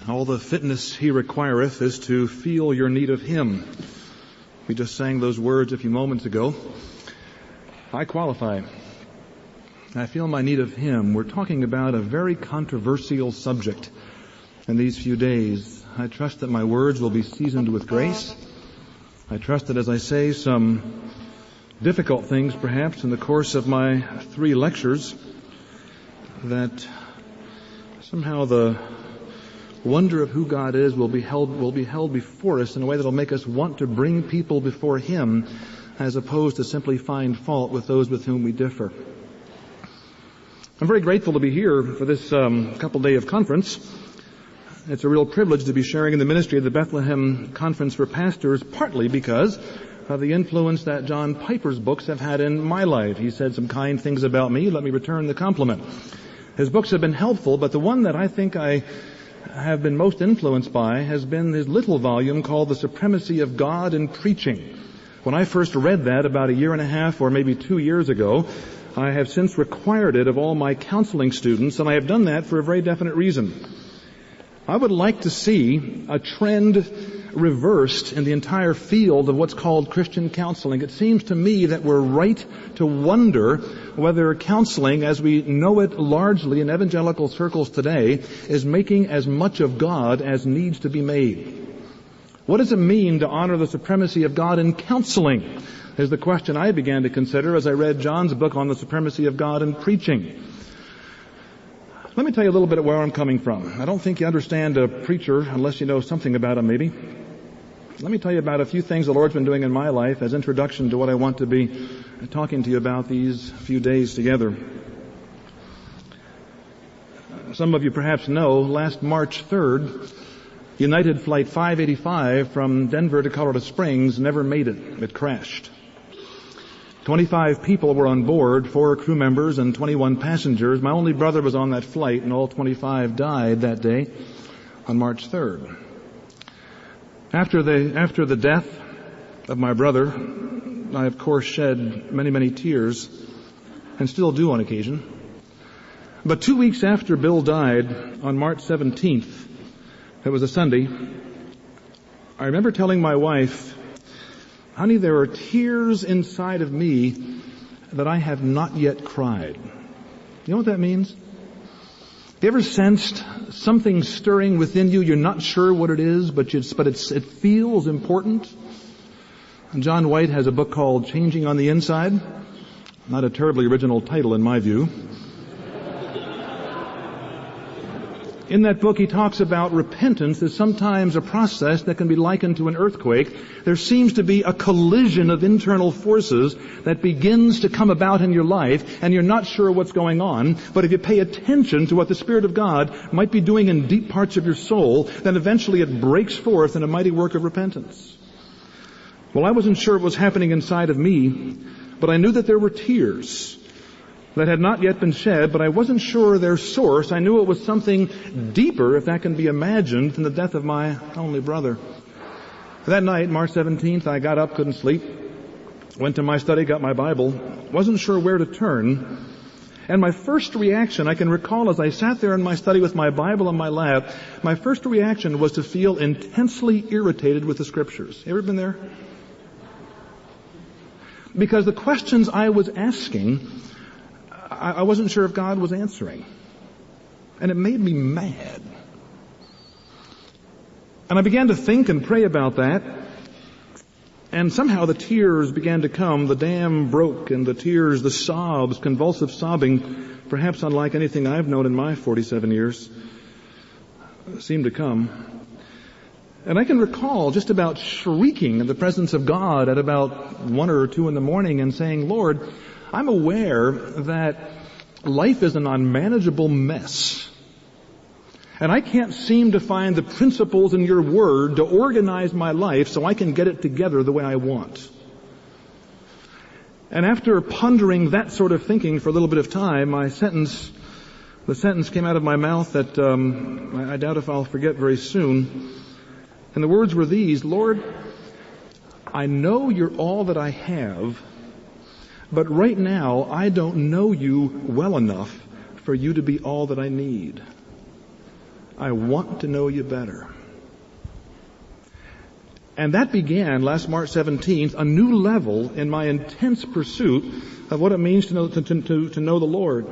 All the fitness he requireth is to feel your need of him. We just sang those words a few moments ago. I qualify. I feel my need of him. We're talking about a very controversial subject in these few days. I trust that my words will be seasoned with grace. I trust that as I say some difficult things perhaps in the course of my 3 lectures, that somehow the wonder of who God is will be held before us in a way that will make us want to bring people before him as opposed to simply find fault with those with whom we differ. I'm very grateful to be here for this couple-day of conference. It's a real privilege to be sharing in the ministry of the Bethlehem Conference for Pastors, partly because of the influence that John Piper's books have had in my life. He said some kind things about me. Let me return the compliment. His books have been helpful, but the one that I think I have been most influenced by has been his little volume called The Supremacy of God in Preaching. When I first read that about 1.5 years or maybe 2 years ago, I have since required it of all my counseling students, and I have done that for a very definite reason. I would like to see a trend reversed in the entire field of what's called Christian counseling. It seems to me that we're right to wonder whether counseling, as we know it largely in evangelical circles today, is making as much of God as needs to be made. What does it mean to honor the supremacy of God in counseling? Is the question I began to consider as I read John's book on the supremacy of God in preaching. Let me tell you a little bit of where I'm coming from. I don't think you understand a preacher unless you know something about him, maybe. Let me tell you about a few things the Lord's been doing in my life as introduction to what I want to be talking to you about these few days together. Some of you perhaps know, last March 3rd, United Flight 585 from Denver to Colorado Springs never made it. It crashed. 25 people were on board, 4 crew members and 21 passengers. My only brother was on that flight, and all 25 died that day on March 3rd. After the death of my brother, I of course shed many, many tears, and still do on occasion. But 2 weeks after Bill died, on March 17th, it was a Sunday, I remember telling my wife, honey, there are tears inside of me that I have not yet cried. You know what that means? Have you ever sensed something stirring within you? You're not sure what it is, but it feels important. And John White has a book called Changing on the Inside. Not a terribly original title in my view. In that book, he talks about repentance as sometimes a process that can be likened to an earthquake. There seems to be a collision of internal forces that begins to come about in your life, and you're not sure what's going on. But if you pay attention to what the Spirit of God might be doing in deep parts of your soul, then eventually it breaks forth in a mighty work of repentance. Well, I wasn't sure what was happening inside of me, but I knew that there were tears that had not yet been shed, but I wasn't sure their source. I knew it was something deeper, if that can be imagined, than the death of my only brother. That night, March 17th, I got up, couldn't sleep, went to my study, got my Bible, wasn't sure where to turn, and my first reaction, I can recall as I sat there in my study with my Bible in my lap, my first reaction was to feel intensely irritated with the Scriptures. You ever been there? Because the questions I was asking, I wasn't sure if God was answering. And it made me mad. And I began to think and pray about that. And somehow the tears began to come. The dam broke, and the tears, the sobs, convulsive sobbing, perhaps unlike anything I've known in my 47 years, seemed to come. And I can recall just about shrieking in the presence of God at about 1 or 2 in the morning and saying, Lord, I'm aware that life is an unmanageable mess. And I can't seem to find the principles in your word to organize my life so I can get it together the way I want. And after pondering that sort of thinking for a little bit of time, the sentence came out of my mouth that I doubt if I'll forget very soon. And the words were these: Lord, I know you're all that I have, but right now I don't know you well enough for you to be all that I need. I want to know you better. And that began last March 17th, a new level in my intense pursuit of what it means to know the Lord.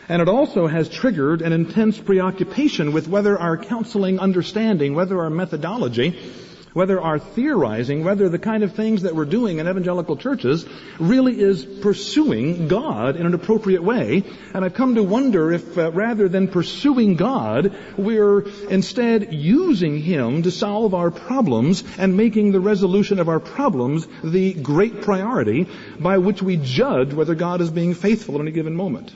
And it also has triggered an intense preoccupation with whether our counseling understanding, whether our methodology, whether our theorizing, whether the kind of things that we're doing in evangelical churches really is pursuing God in an appropriate way. And I've come to wonder if rather than pursuing God, we're instead using Him to solve our problems and making the resolution of our problems the great priority by which we judge whether God is being faithful at any given moment.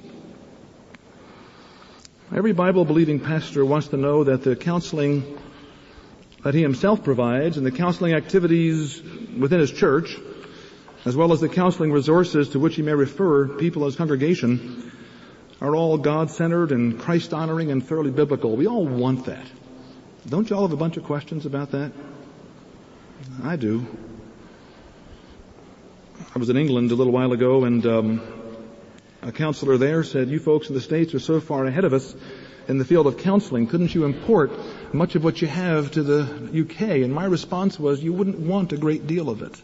Every Bible-believing pastor wants to know that the counseling that he himself provides and the counseling activities within his church, as well as the counseling resources to which he may refer people in his congregation, are all God-centered and Christ-honoring and thoroughly biblical. We all want that. Don't you all have a bunch of questions about that? I do. I was in England a little while ago, and a counselor there said, "You folks in the States are so far ahead of us in the field of counseling. Couldn't you import much of what you have to the UK?" And my response was, "You wouldn't want a great deal of it."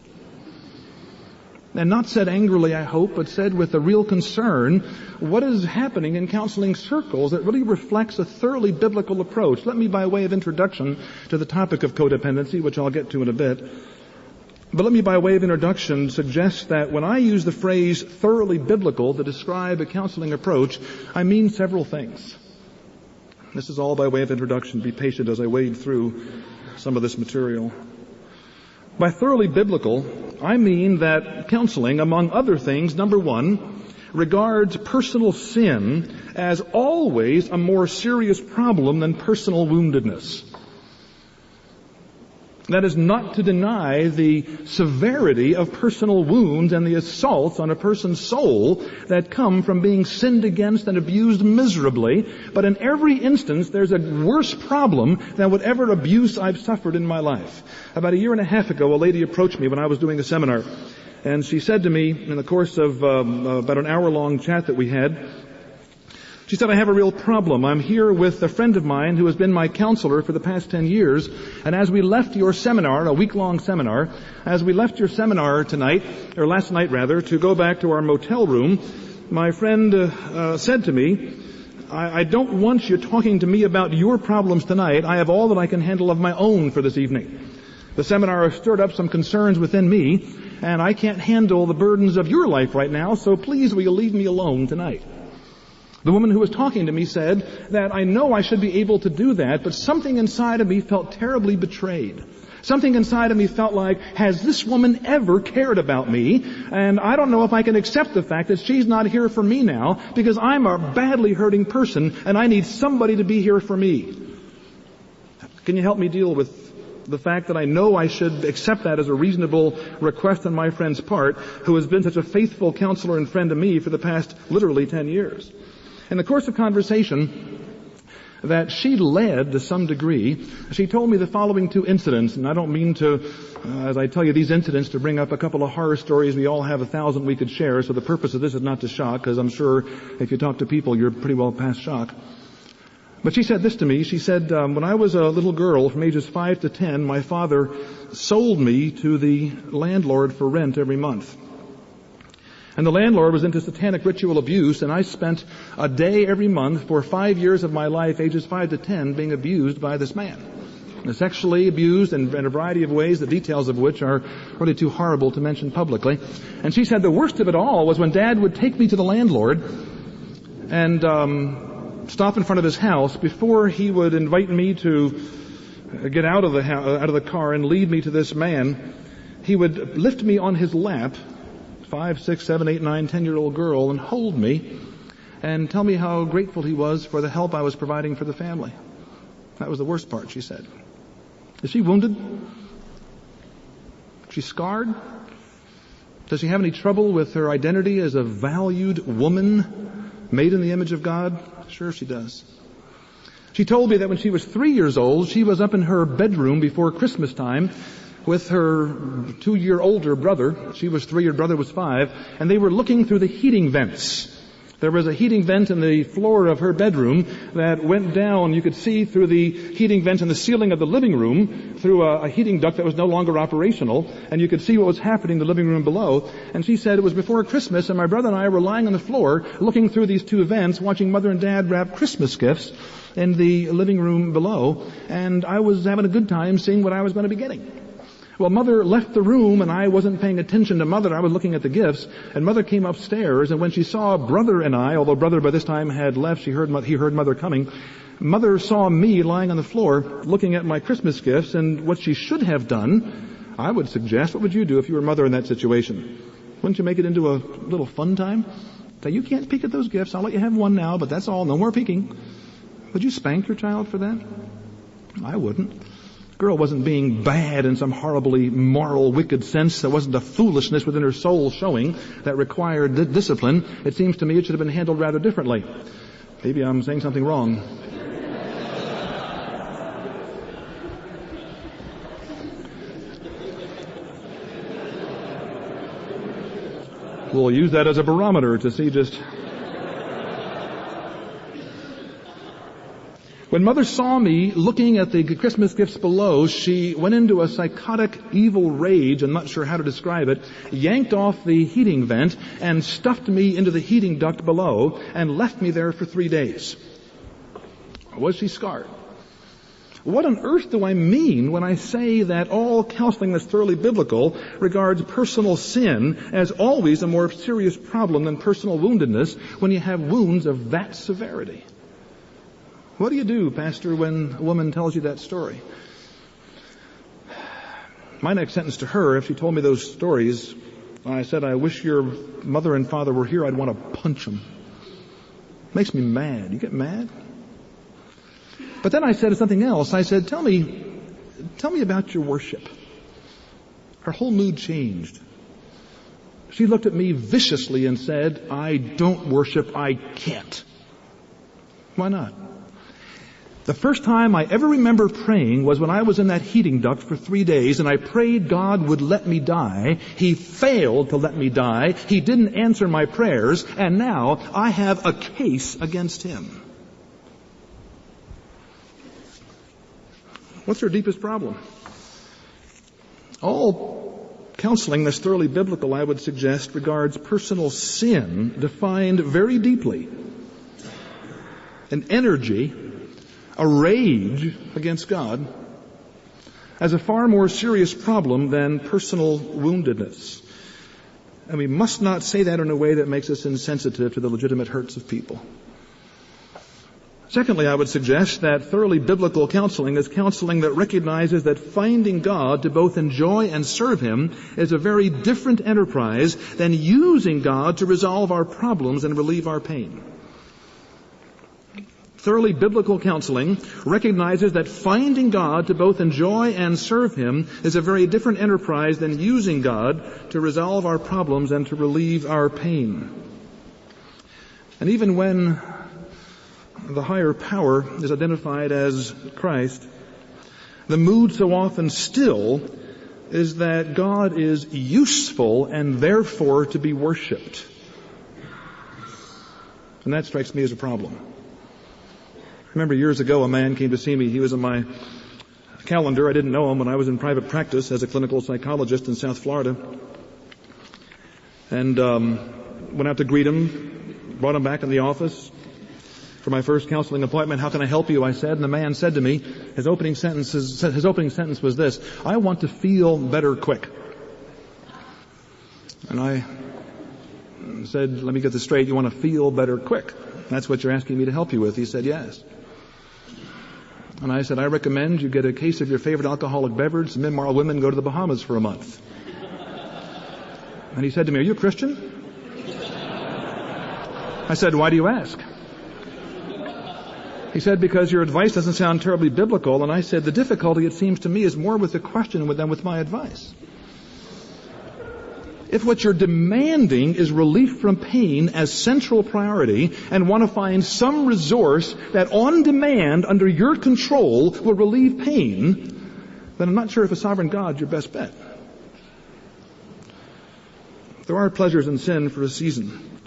And not said angrily, I hope, but said with a real concern, what is happening in counseling circles that really reflects a thoroughly biblical approach? Let me, by way of introduction to the topic of codependency, which I'll get to in a bit, but let me, by way of introduction, suggest that when I use the phrase thoroughly biblical to describe a counseling approach, I mean several things. This is all by way of introduction. Be patient as I wade through some of this material. By thoroughly biblical, I mean that counseling, among other things, number one, regards personal sin as always a more serious problem than personal woundedness. That is not to deny the severity of personal wounds and the assaults on a person's soul that come from being sinned against and abused miserably. But in every instance, there's a worse problem than whatever abuse I've suffered in my life. About a year and a half ago, a lady approached me when I was doing a seminar. And she said to me in the course of about an hour-long chat that we had, she said, "I have a real problem. I'm here with a friend of mine who has been my counselor for the past 10 years. And as we left your seminar, a week-long seminar, as we left your seminar tonight, or last night rather, to go back to our motel room, my friend said to me, I don't want you talking to me about your problems tonight. I have all that I can handle of my own for this evening. The seminar has stirred up some concerns within me, and I can't handle the burdens of your life right now, so please will you leave me alone tonight?" The woman who was talking to me said that I know I should be able to do that, but something inside of me felt terribly betrayed. Something inside of me felt like, has this woman ever cared about me? And I don't know if I can accept the fact that she's not here for me now, because I'm a badly hurting person and I need somebody to be here for me. Can you help me deal with the fact that I know I should accept that as a reasonable request on my friend's part, who has been such a faithful counselor and friend to me for the past literally 10 years? In the course of conversation that she led to some degree, she told me the following two incidents, and I don't mean to, as I tell you these incidents, to bring up a couple of horror stories. We all have 1,000 we could share, so the purpose of this is not to shock, because I'm sure if you talk to people, you're pretty well past shock. But she said this to me. She said, when I was a little girl from ages 5 to 10, my father sold me to the landlord for rent every month. And the landlord was into satanic ritual abuse, and I spent a day every month for 5 years of my life, ages 5 to 10, being abused by this man. Sexually abused in a variety of ways, the details of which are really too horrible to mention publicly. And she said the worst of it all was when Dad would take me to the landlord and stop in front of his house before he would invite me to get out of the car and lead me to this man. He would lift me on his lap, 5, 6, 7, 8, 9, 10-year-old girl, and hold me and tell me how grateful he was for the help I was providing for the family. That was the worst part, she said. Is she wounded? Is she scarred? Does she have any trouble with her identity as a valued woman made in the image of God? Sure she does. She told me that when she was 3 years old, she was up in her bedroom before Christmas time with her 2-year older brother. She was 3, her brother was 5, and they were looking through the heating vents There was a heating vent in the floor of her bedroom that went down. You could see through the heating vent in the ceiling of the living room through a heating duct that was no longer operational, and you could see what was happening in the living room below. And she said it was before Christmas, and my brother and I were lying on the floor looking through these two vents, watching Mother and Dad wrap Christmas gifts in the living room below, and I was having a good time seeing what I was going to be getting. Well, Mother left the room, and I wasn't paying attention to Mother. I was looking at the gifts, and Mother came upstairs, and when she saw Brother and I, although Brother by this time had left, he heard Mother coming, Mother saw me lying on the floor looking at my Christmas gifts, and what she should have done, I would suggest, what would you do if you were Mother in that situation? Wouldn't you make it into a little fun time? Say, you can't peek at those gifts. I'll let you have one now, but that's all. No more peeking. Would you spank your child for that? I wouldn't. The girl wasn't being bad in some horribly moral, wicked sense. There wasn't a foolishness within her soul showing that required discipline. It seems to me it should have been handled rather differently. Maybe I'm saying something wrong. We'll use that as a barometer to see just... When Mother saw me looking at the Christmas gifts below, she went into a psychotic, evil rage, I'm not sure how to describe it, yanked off the heating vent and stuffed me into the heating duct below and left me there for 3 days. Was she scarred? What on earth do I mean when I say that all counseling that's thoroughly biblical regards personal sin as always a more serious problem than personal woundedness when you have wounds of that severity? What do you do, Pastor, when a woman tells you that story? My next sentence to her, if she told me those stories, I said, I wish your mother and father were here. I'd want to punch them. Makes me mad. You get mad? But then I said something else. I said, tell me about your worship. Her whole mood changed. She looked at me viciously and said, I don't worship. I can't. Why not? The first time I ever remember praying was when I was in that heating duct for 3 days, and I prayed God would let me die. He failed to let me die. He didn't answer my prayers, and now I have a case against him. What's her deepest problem? All counseling that's thoroughly biblical, I would suggest, regards personal sin defined very deeply. An energy, a rage against God, as a far more serious problem than personal woundedness. And we must not say that in a way that makes us insensitive to the legitimate hurts of people. Secondly, I would suggest that thoroughly biblical counseling is counseling that recognizes that finding God to both enjoy and serve Him is a very different enterprise than using God to resolve our problems and relieve our pain. Thoroughly biblical counseling recognizes that finding God to both enjoy and serve Him is a very different enterprise than using God to resolve our problems and to relieve our pain. And even when the higher power is identified as Christ, the mood so often still is that God is useful and therefore to be worshipped. And that strikes me as a problem. I remember years ago a man came to see me. He was on my calendar. I didn't know him when I was in private practice as a clinical psychologist in South Florida. And went out to greet him, brought him back in the office for my first counseling appointment. How can I help you? I said. And the man said to me, his opening sentence was this: I want to feel better quick. And I said, let me get this straight. You want to feel better quick? That's what you're asking me to help you with. He said, yes. And I said, I recommend you get a case of your favorite alcoholic beverage, some immoral women, go to the Bahamas for a month. And he said to me, are you a Christian? I said, why do you ask? He said, because your advice doesn't sound terribly biblical. And I said, the difficulty, it seems to me, is more with the question than with my advice. If what you're demanding is relief from pain as central priority and want to find some resource that on demand, under your control, will relieve pain, then I'm not sure if a sovereign God's your best bet. There are pleasures in sin for a season.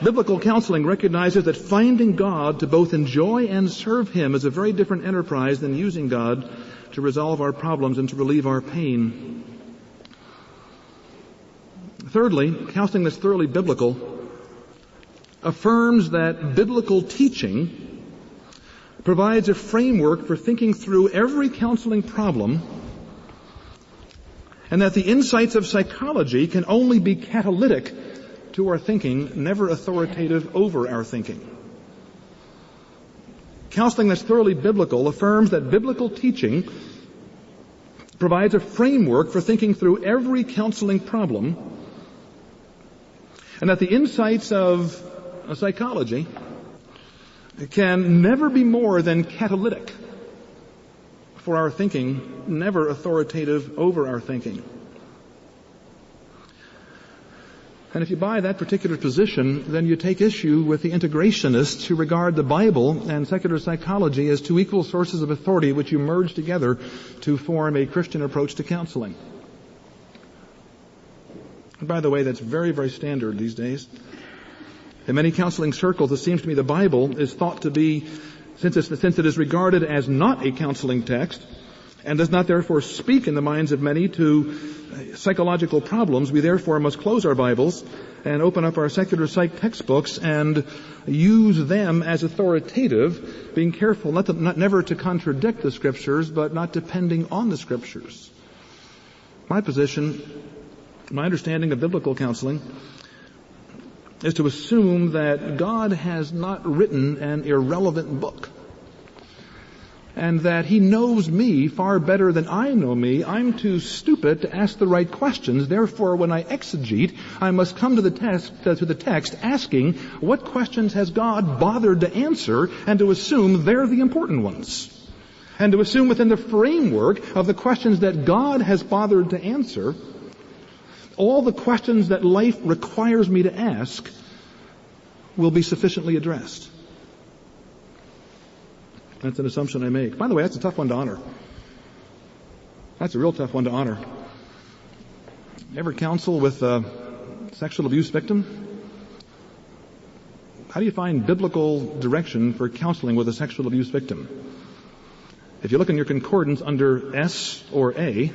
Biblical counseling recognizes that finding God to both enjoy and serve Him is a very different enterprise than using God to resolve our problems and to relieve our pain. Thirdly, counseling that's thoroughly biblical affirms that biblical teaching provides a framework for thinking through every counseling problem, and that the insights of psychology can only be catalytic to our thinking, never authoritative over our thinking. Counseling that's thoroughly biblical affirms that biblical teaching provides a framework for thinking through every counseling problem, and that the insights of psychology can never be more than catalytic for our thinking, never authoritative over our thinking. And if you buy that particular position, then you take issue with the integrationists who regard the Bible and secular psychology as two equal sources of authority which you merge together to form a Christian approach to counseling. And by the way, that's very, very standard these days. In many counseling circles, it seems to me the Bible is thought to be, since it is regarded as not a counseling text, and does not therefore speak in the minds of many to psychological problems, we therefore must close our Bibles and open up our secular psych textbooks and use them as authoritative, being careful never to contradict the Scriptures, but not depending on the Scriptures. My position, my understanding of biblical counseling, is to assume that God has not written an irrelevant book, and that He knows me far better than I know me. I'm too stupid to ask the right questions. Therefore, when I exegete, I must come to the text asking, what questions has God bothered to answer, and to assume they're the important ones. And to assume within the framework of the questions that God has bothered to answer, all the questions that life requires me to ask will be sufficiently addressed. That's an assumption I make. By the way, that's a tough one to honor. That's a real tough one to honor. Ever counsel with a sexual abuse victim? How do you find biblical direction for counseling with a sexual abuse victim? If you look in your concordance under S or A,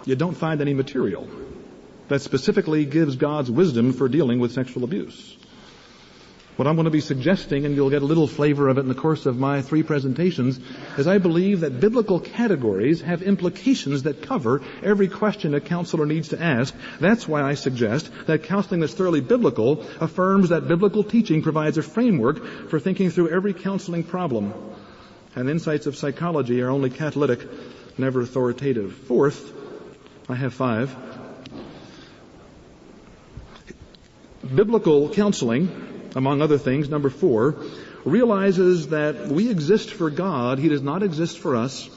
you don't find any material that specifically gives God's wisdom for dealing with sexual abuse. What I'm going to be suggesting, and you'll get a little flavor of it in the course of my 3 presentations, is I believe that biblical categories have implications that cover every question a counselor needs to ask. That's why I suggest that counseling that's thoroughly biblical affirms that biblical teaching provides a framework for thinking through every counseling problem. And insights of psychology are only catalytic, never authoritative. Fourth, I have 5. Biblical counseling, among other things, number 4, realizes that we exist for God, He does not exist for us,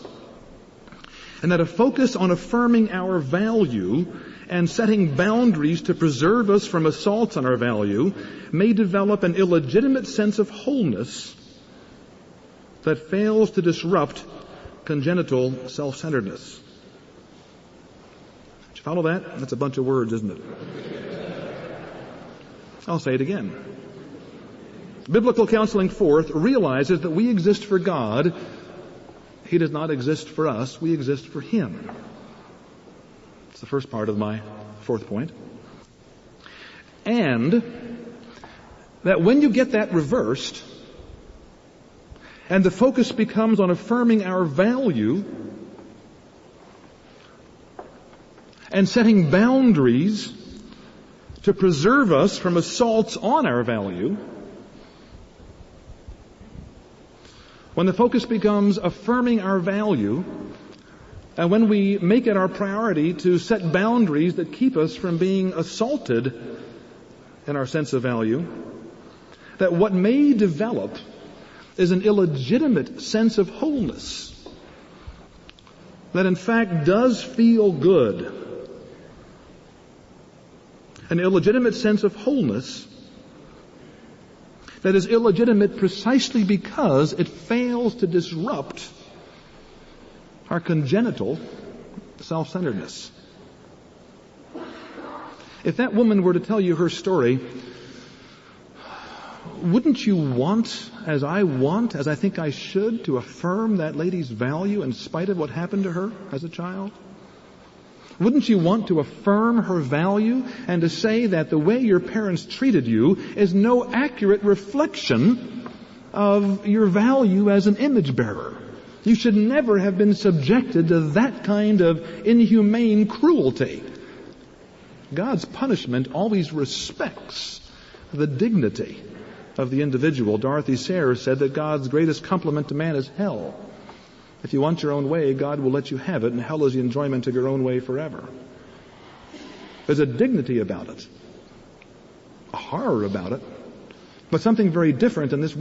and that a focus on affirming our value and setting boundaries to preserve us from assaults on our value may develop an illegitimate sense of wholeness that fails to disrupt congenital self-centeredness. Did you follow that? That's a bunch of words, isn't it? I'll say it again. Biblical counseling, fourth, realizes that we exist for God. He does not exist for us. We exist for Him. It's the first part of my 4th point. And that when you get that reversed, and the focus becomes on affirming our value and setting boundaries to preserve us from assaults on our value, when the focus becomes affirming our value, and when we make it our priority to set boundaries that keep us from being assaulted in our sense of value, that what may develop is an illegitimate sense of wholeness that in fact does feel good. An illegitimate sense of wholeness that is illegitimate precisely because it fails to disrupt our congenital self-centeredness. If that woman were to tell you her story, Wouldn't you want, as I think I should, to affirm that lady's value in spite of what happened to her as a child? Wouldn't you want to affirm her value and to say that the way your parents treated you is no accurate reflection of your value as an image bearer? You should never have been subjected to that kind of inhumane cruelty. God's punishment always respects the dignity of the individual. Dorothy Sayers said that God's greatest compliment to man is hell. If you want your own way, God will let you have it, and hell is the enjoyment of your own way forever. There's a dignity about it, a horror about it, but something very different than this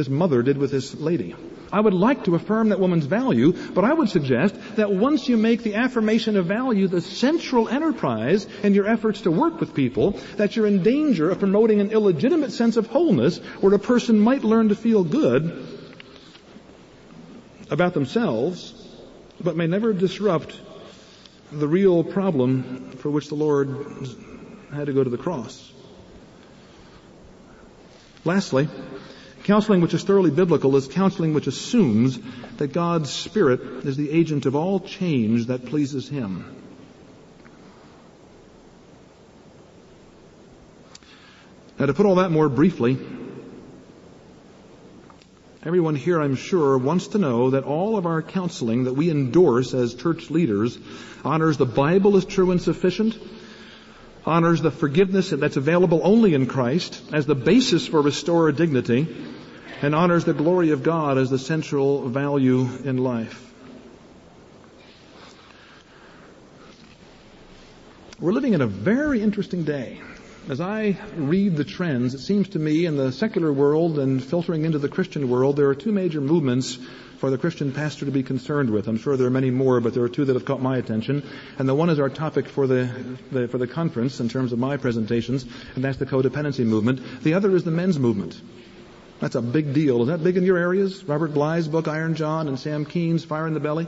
mother did with this lady. I would like to affirm that woman's value, but I would suggest that once you make the affirmation of value the central enterprise in your efforts to work with people, that you're in danger of promoting an illegitimate sense of wholeness where a person might learn to feel good about themselves, but may never disrupt the real problem for which the Lord had to go to the cross. Lastly, counseling which is thoroughly biblical is counseling which assumes that God's Spirit is the agent of all change that pleases Him. Now, to put all that more briefly, everyone here, I'm sure, wants to know that all of our counseling that we endorse as church leaders honors the Bible as true and sufficient, honors the forgiveness that's available only in Christ as the basis for restored dignity, and honors the glory of God as the central value in life. We're living in a very interesting day. As I read the trends, it seems to me in the secular world and filtering into the Christian world, there are two major movements for the Christian pastor to be concerned with. I'm sure there are many more, but there are two that have caught my attention. And the one is our topic for the conference in terms of my presentations, and that's the codependency movement. The other is the men's movement. That's a big deal. Is that big in your areas? Robert Bly's book, Iron John, and Sam Keen's Fire in the Belly?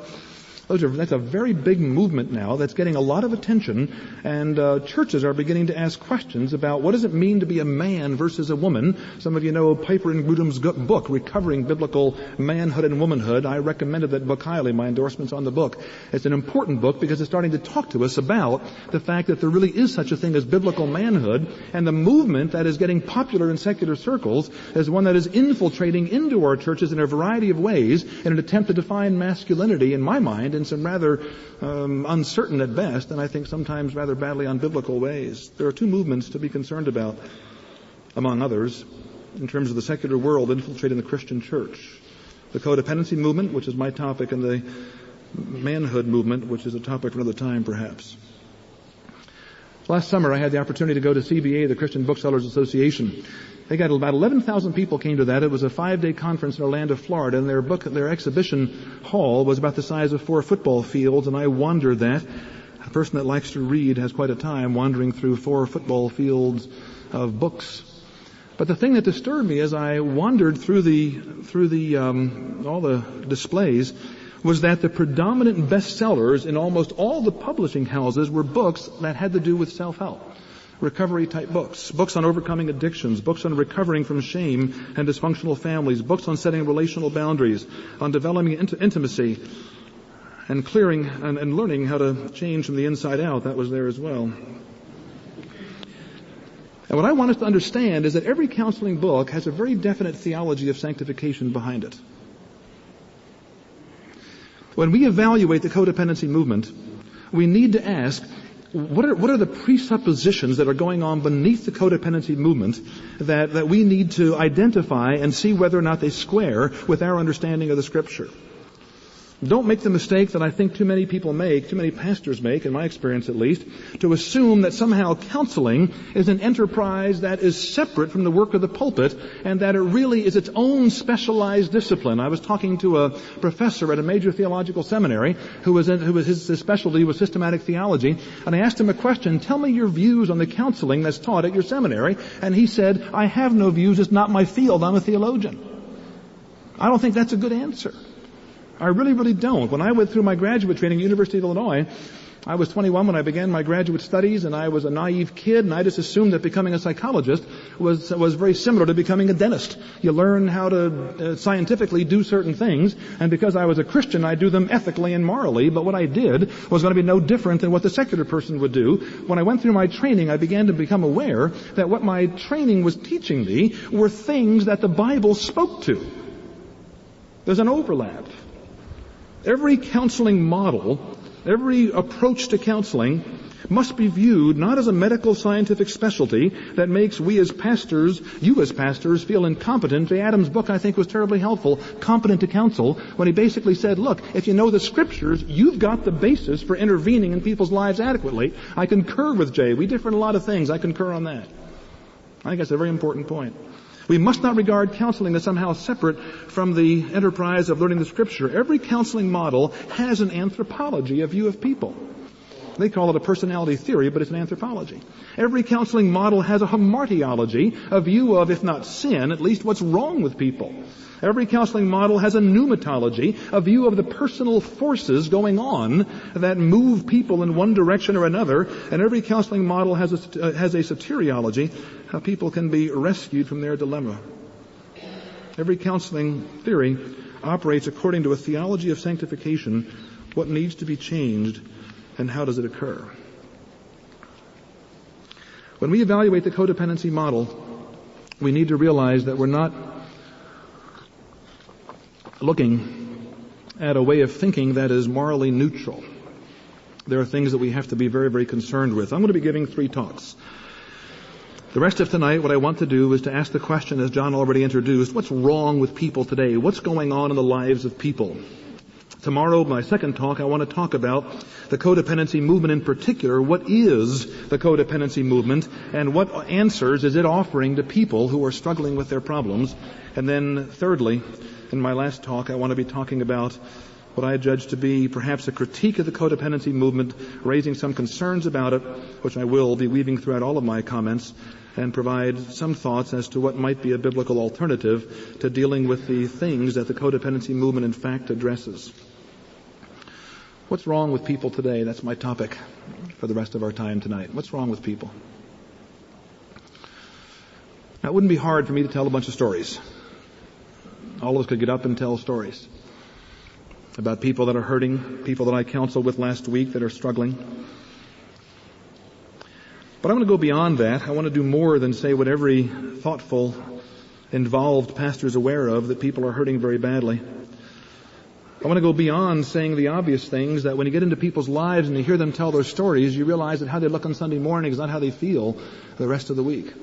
That's a very big movement now that's getting a lot of attention, and churches are beginning to ask questions about what does it mean to be a man versus a woman. Some of you know Piper and Grudem's book, Recovering Biblical Manhood and Womanhood. I recommended that book highly, my endorsements on the book. It's an important book because it's starting to talk to us about the fact that there really is such a thing as biblical manhood, and the movement that is getting popular in secular circles is one that is infiltrating into our churches in a variety of ways in an attempt to define masculinity, in my mind, in some rather uncertain at best, and I think sometimes rather badly unbiblical ways. There are two movements to be concerned about, among others, in terms of the secular world infiltrating the Christian church. The codependency movement, which is my topic, and the manhood movement, which is a topic for another time, perhaps. Last summer, I had the opportunity to go to CBA, the Christian Booksellers Association. They got about 11,000 people came to that. It was a 5-day conference in Orlando, Florida, and their exhibition hall was about the size of 4 football fields, and I wandered that. A person that likes to read has quite a time wandering through 4 football fields of books. But the thing that disturbed me as I wandered through all the displays was that the predominant bestsellers in almost all the publishing houses were books that had to do with self-help. Recovery-type books. Books on overcoming addictions. Books on recovering from shame and dysfunctional families. Books on setting relational boundaries. On developing intimacy and clearing and learning how to change from the inside out. That was there as well. And what I want us to understand is that every counseling book has a very definite theology of sanctification behind it. When we evaluate the codependency movement, we need to ask, what are the presuppositions that are going on beneath the codependency movement that we need to identify and see whether or not they square with our understanding of the Scripture? Don't make the mistake that I think too many people make, too many pastors make, in my experience at least, to assume that somehow counseling is an enterprise that is separate from the work of the pulpit and that it really is its own specialized discipline. I was talking to a professor at a major theological seminary his specialty was systematic theology, and I asked him a question, tell me your views on the counseling that's taught at your seminary, and he said, I have no views, it's not my field, I'm a theologian. I don't think that's a good answer. I really, really don't. When I went through my graduate training at University of Illinois, I was 21 when I began my graduate studies, and I was a naive kid, and I just assumed that becoming a psychologist was very similar to becoming a dentist. You learn how to scientifically do certain things, and because I was a Christian, I do them ethically and morally, but what I did was going to be no different than what the secular person would do. When I went through my training, I began to become aware that what my training was teaching me were things that the Bible spoke to. There's an overlap. Every counseling model, every approach to counseling must be viewed not as a medical scientific specialty that makes you as pastors, feel incompetent. Jay Adams' book, I think, was terribly helpful, Competent to Counsel, when he basically said, look, if you know the Scriptures, you've got the basis for intervening in people's lives adequately. I concur with Jay. We differ in a lot of things. I concur on that. I think that's a very important point. We must not regard counseling as somehow separate from the enterprise of learning the Scripture. Every counseling model has an anthropology, a view of people. They call it a personality theory, but it's an anthropology. Every counseling model has a hamartiology, a view of, if not sin, at least what's wrong with people. Every counseling model has a pneumatology, a view of the personal forces going on that move people in one direction or another. And every counseling model has a soteriology, how people can be rescued from their dilemma. Every counseling theory operates according to a theology of sanctification, what needs to be changed, and how does it occur. When we evaluate the codependency model, we need to realize that we're not looking at a way of thinking that is morally neutral. There are things that we have to be very, very concerned with. I'm going to be giving 3 talks. The rest of tonight, what I want to do is to ask the question, as John already introduced, what's wrong with people today? What's going on in the lives of people? Tomorrow, my second talk, I want to talk about the codependency movement in particular. What is the codependency movement, and what answers is it offering to people who are struggling with their problems? And then thirdly, in my last talk, I want to be talking about what I judge to be perhaps a critique of the codependency movement, raising some concerns about it, which I will be weaving throughout all of my comments, and provide some thoughts as to what might be a biblical alternative to dealing with the things that the codependency movement in fact addresses. What's wrong with people today? That's my topic for the rest of our time tonight. What's wrong with people? Now, it wouldn't be hard for me to tell a bunch of stories. All of us could get up and tell stories about people that are hurting, people that I counseled with last week that are struggling. But I'm going to go beyond that. I want to do more than say what every thoughtful, involved pastor is aware of, that people are hurting very badly. I want to go beyond saying the obvious things, that when you get into people's lives and you hear them tell their stories, you realize that how they look on Sunday morning is not how they feel the rest of the week.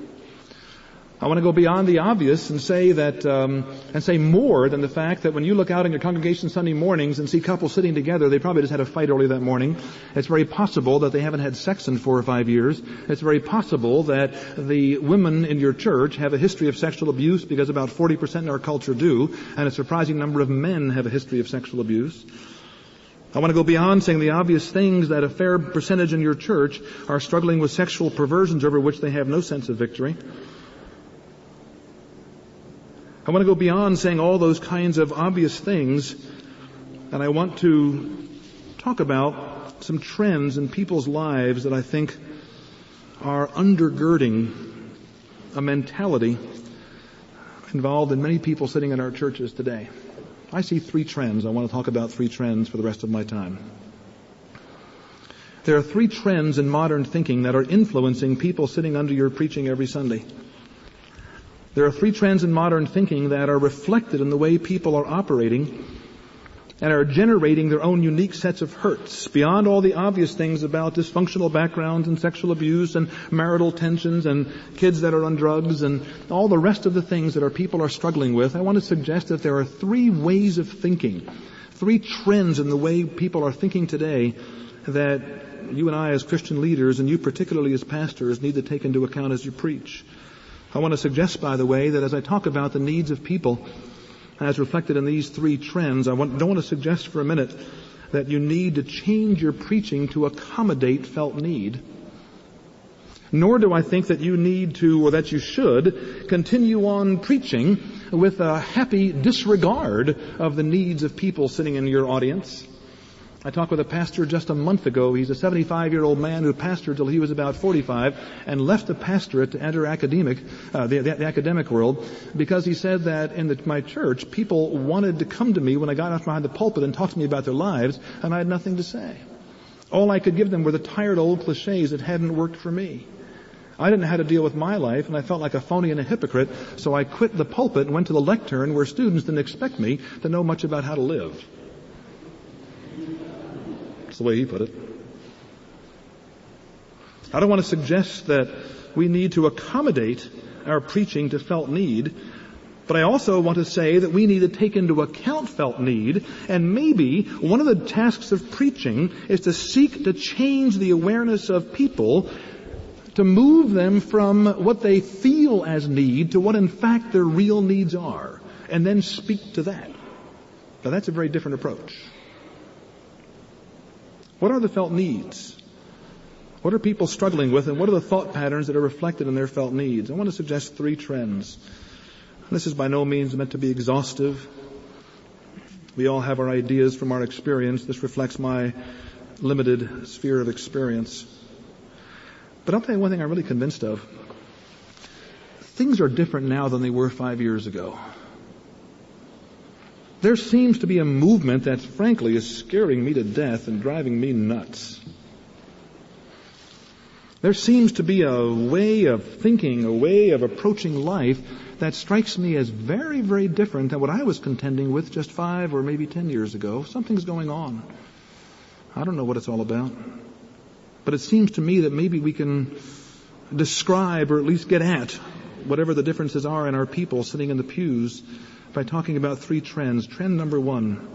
I want to go beyond the obvious and say that, and say more than the fact that when you look out in your congregation Sunday mornings and see couples sitting together, they probably just had a fight early that morning. It's very possible that they haven't had sex in 4 or 5 years. It's very possible that the women in your church have a history of sexual abuse, because about 40% in our culture do, and a surprising number of men have a history of sexual abuse. I want to go beyond saying the obvious things, that a fair percentage in your church are struggling with sexual perversions over which they have no sense of victory. I want to go beyond saying all those kinds of obvious things, and I want to talk about some trends in people's lives that I think are undergirding a mentality involved in many people sitting in our churches today. I see 3 trends. I want to talk about 3 trends for the rest of my time. There are 3 trends in modern thinking that are influencing people sitting under your preaching every Sunday. There are 3 trends in modern thinking that are reflected in the way people are operating and are generating their own unique sets of hurts, beyond all the obvious things about dysfunctional backgrounds and sexual abuse and marital tensions and kids that are on drugs and all the rest of the things that our people are struggling with. I want to suggest that there are 3 ways of thinking, 3 trends in the way people are thinking today that you and I as Christian leaders, and you particularly as pastors, need to take into account as you preach. I want to suggest, by the way, that as I talk about the needs of people as reflected in these 3 trends, don't want to suggest for a minute that you need to change your preaching to accommodate felt need. Nor do I think that you need to, or that you should, continue on preaching with a happy disregard of the needs of people sitting in your audience. I talked with a pastor just a month ago. He's a 75-year-old man who pastored till he was about 45 and left the pastorate to enter the academic world because he said that in my church, people wanted to come to me when I got out behind the pulpit and talk to me about their lives, and I had nothing to say. All I could give them were the tired old cliches that hadn't worked for me. I didn't know how to deal with my life, and I felt like a phony and a hypocrite, so I quit the pulpit and went to the lectern where students didn't expect me to know much about how to live. That's the way he put it. I don't want to suggest that we need to accommodate our preaching to felt need, but I also want to say that we need to take into account felt need, and maybe one of the tasks of preaching is to seek to change the awareness of people, to move them from what they feel as need to what in fact their real needs are, and then speak to that. Now that's a very different approach. What are the felt needs? What are people struggling with, and what are the thought patterns that are reflected in their felt needs? I want to suggest 3 trends. This is by no means meant to be exhaustive. We all have our ideas from our experience. This reflects my limited sphere of experience. But I'll tell you one thing I'm really convinced of. Things are different now than they were 5 years ago. There seems to be a movement that, frankly, is scaring me to death and driving me nuts. There seems to be a way of thinking, a way of approaching life that strikes me as very, very different than what I was contending with just 5 or maybe 10 years ago. Something's going on. I don't know what it's all about. But it seems to me that maybe we can describe or at least get at whatever the differences are in our people sitting in the pews by talking about 3 trends. Trend number 1.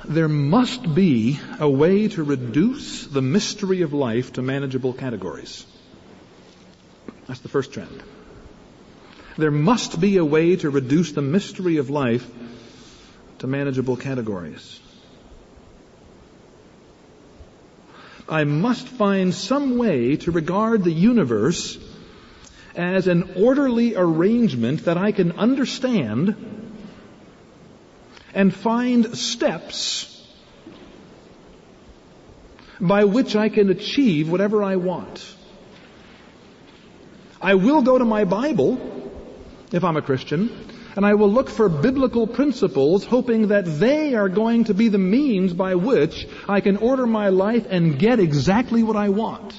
There must be a way to reduce the mystery of life to manageable categories. That's the first trend. There must be a way to reduce the mystery of life to manageable categories. I must find some way to regard the universe as an orderly arrangement that I can understand and find steps by which I can achieve whatever I want. I will go to my Bible, if I'm a Christian, and I will look for biblical principles, hoping that they are going to be the means by which I can order my life and get exactly what I want.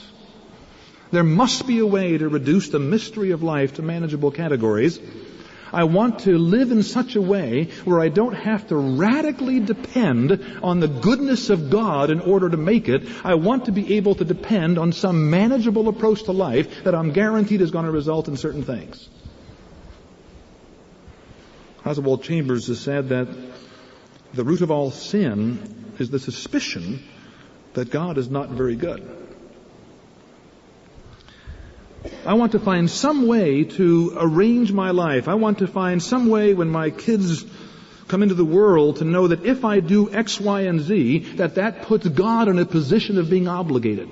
There must be a way to reduce the mystery of life to manageable categories. I want to live in such a way where I don't have to radically depend on the goodness of God in order to make it. I want to be able to depend on some manageable approach to life that I'm guaranteed is going to result in certain things. Oswald Chambers has said that the root of all sin is the suspicion that God is not very good. I want to find some way to arrange my life. I want to find some way when my kids come into the world to know that if I do X, Y, and Z, that puts God in a position of being obligated.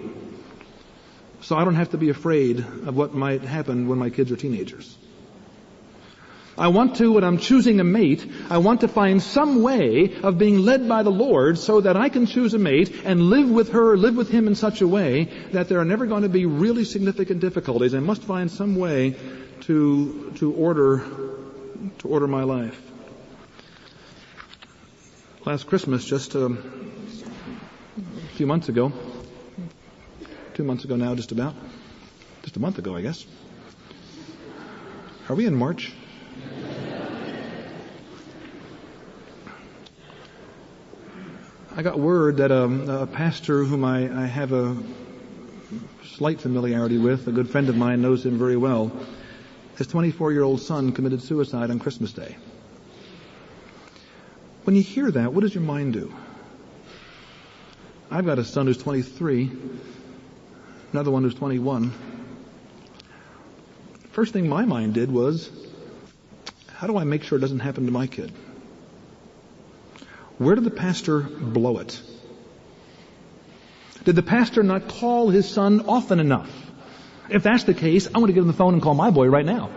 So I don't have to be afraid of what might happen when my kids are teenagers. I want to, when I'm choosing a mate, I want to find some way of being led by the Lord so that I can choose a mate and live with her, live with him in such a way that there are never going to be really significant difficulties. I must find some way to order my life. Last Christmas, just a few months ago, 2 months ago now, just about. Just a month ago, I guess. Are we in March? I got word that a pastor whom I have a slight familiarity with, a good friend of mine, knows him very well, his 24-year-old son committed suicide on Christmas Day. When you hear that, what does your mind do? I've got a son who's 23, another one who's 21. First thing my mind did was, how do I make sure it doesn't happen to my kid? Where did the pastor blow it? Did the pastor not call his son often enough If that's the case, I want to get on the phone and call my boy right now.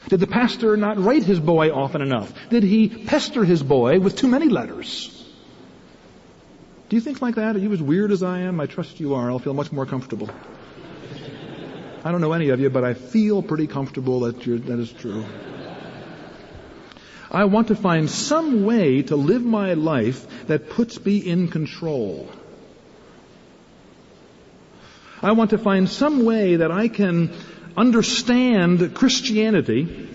Did the pastor not write his boy often enough? Did he pester his boy with too many letters? Do you think like that? Are you as weird as I am? I trust you are. I'll feel much more comfortable. I don't know any of you, but I feel pretty comfortable that is true. I want to find some way to live my life that puts me in control. I want to find some way that I can understand Christianity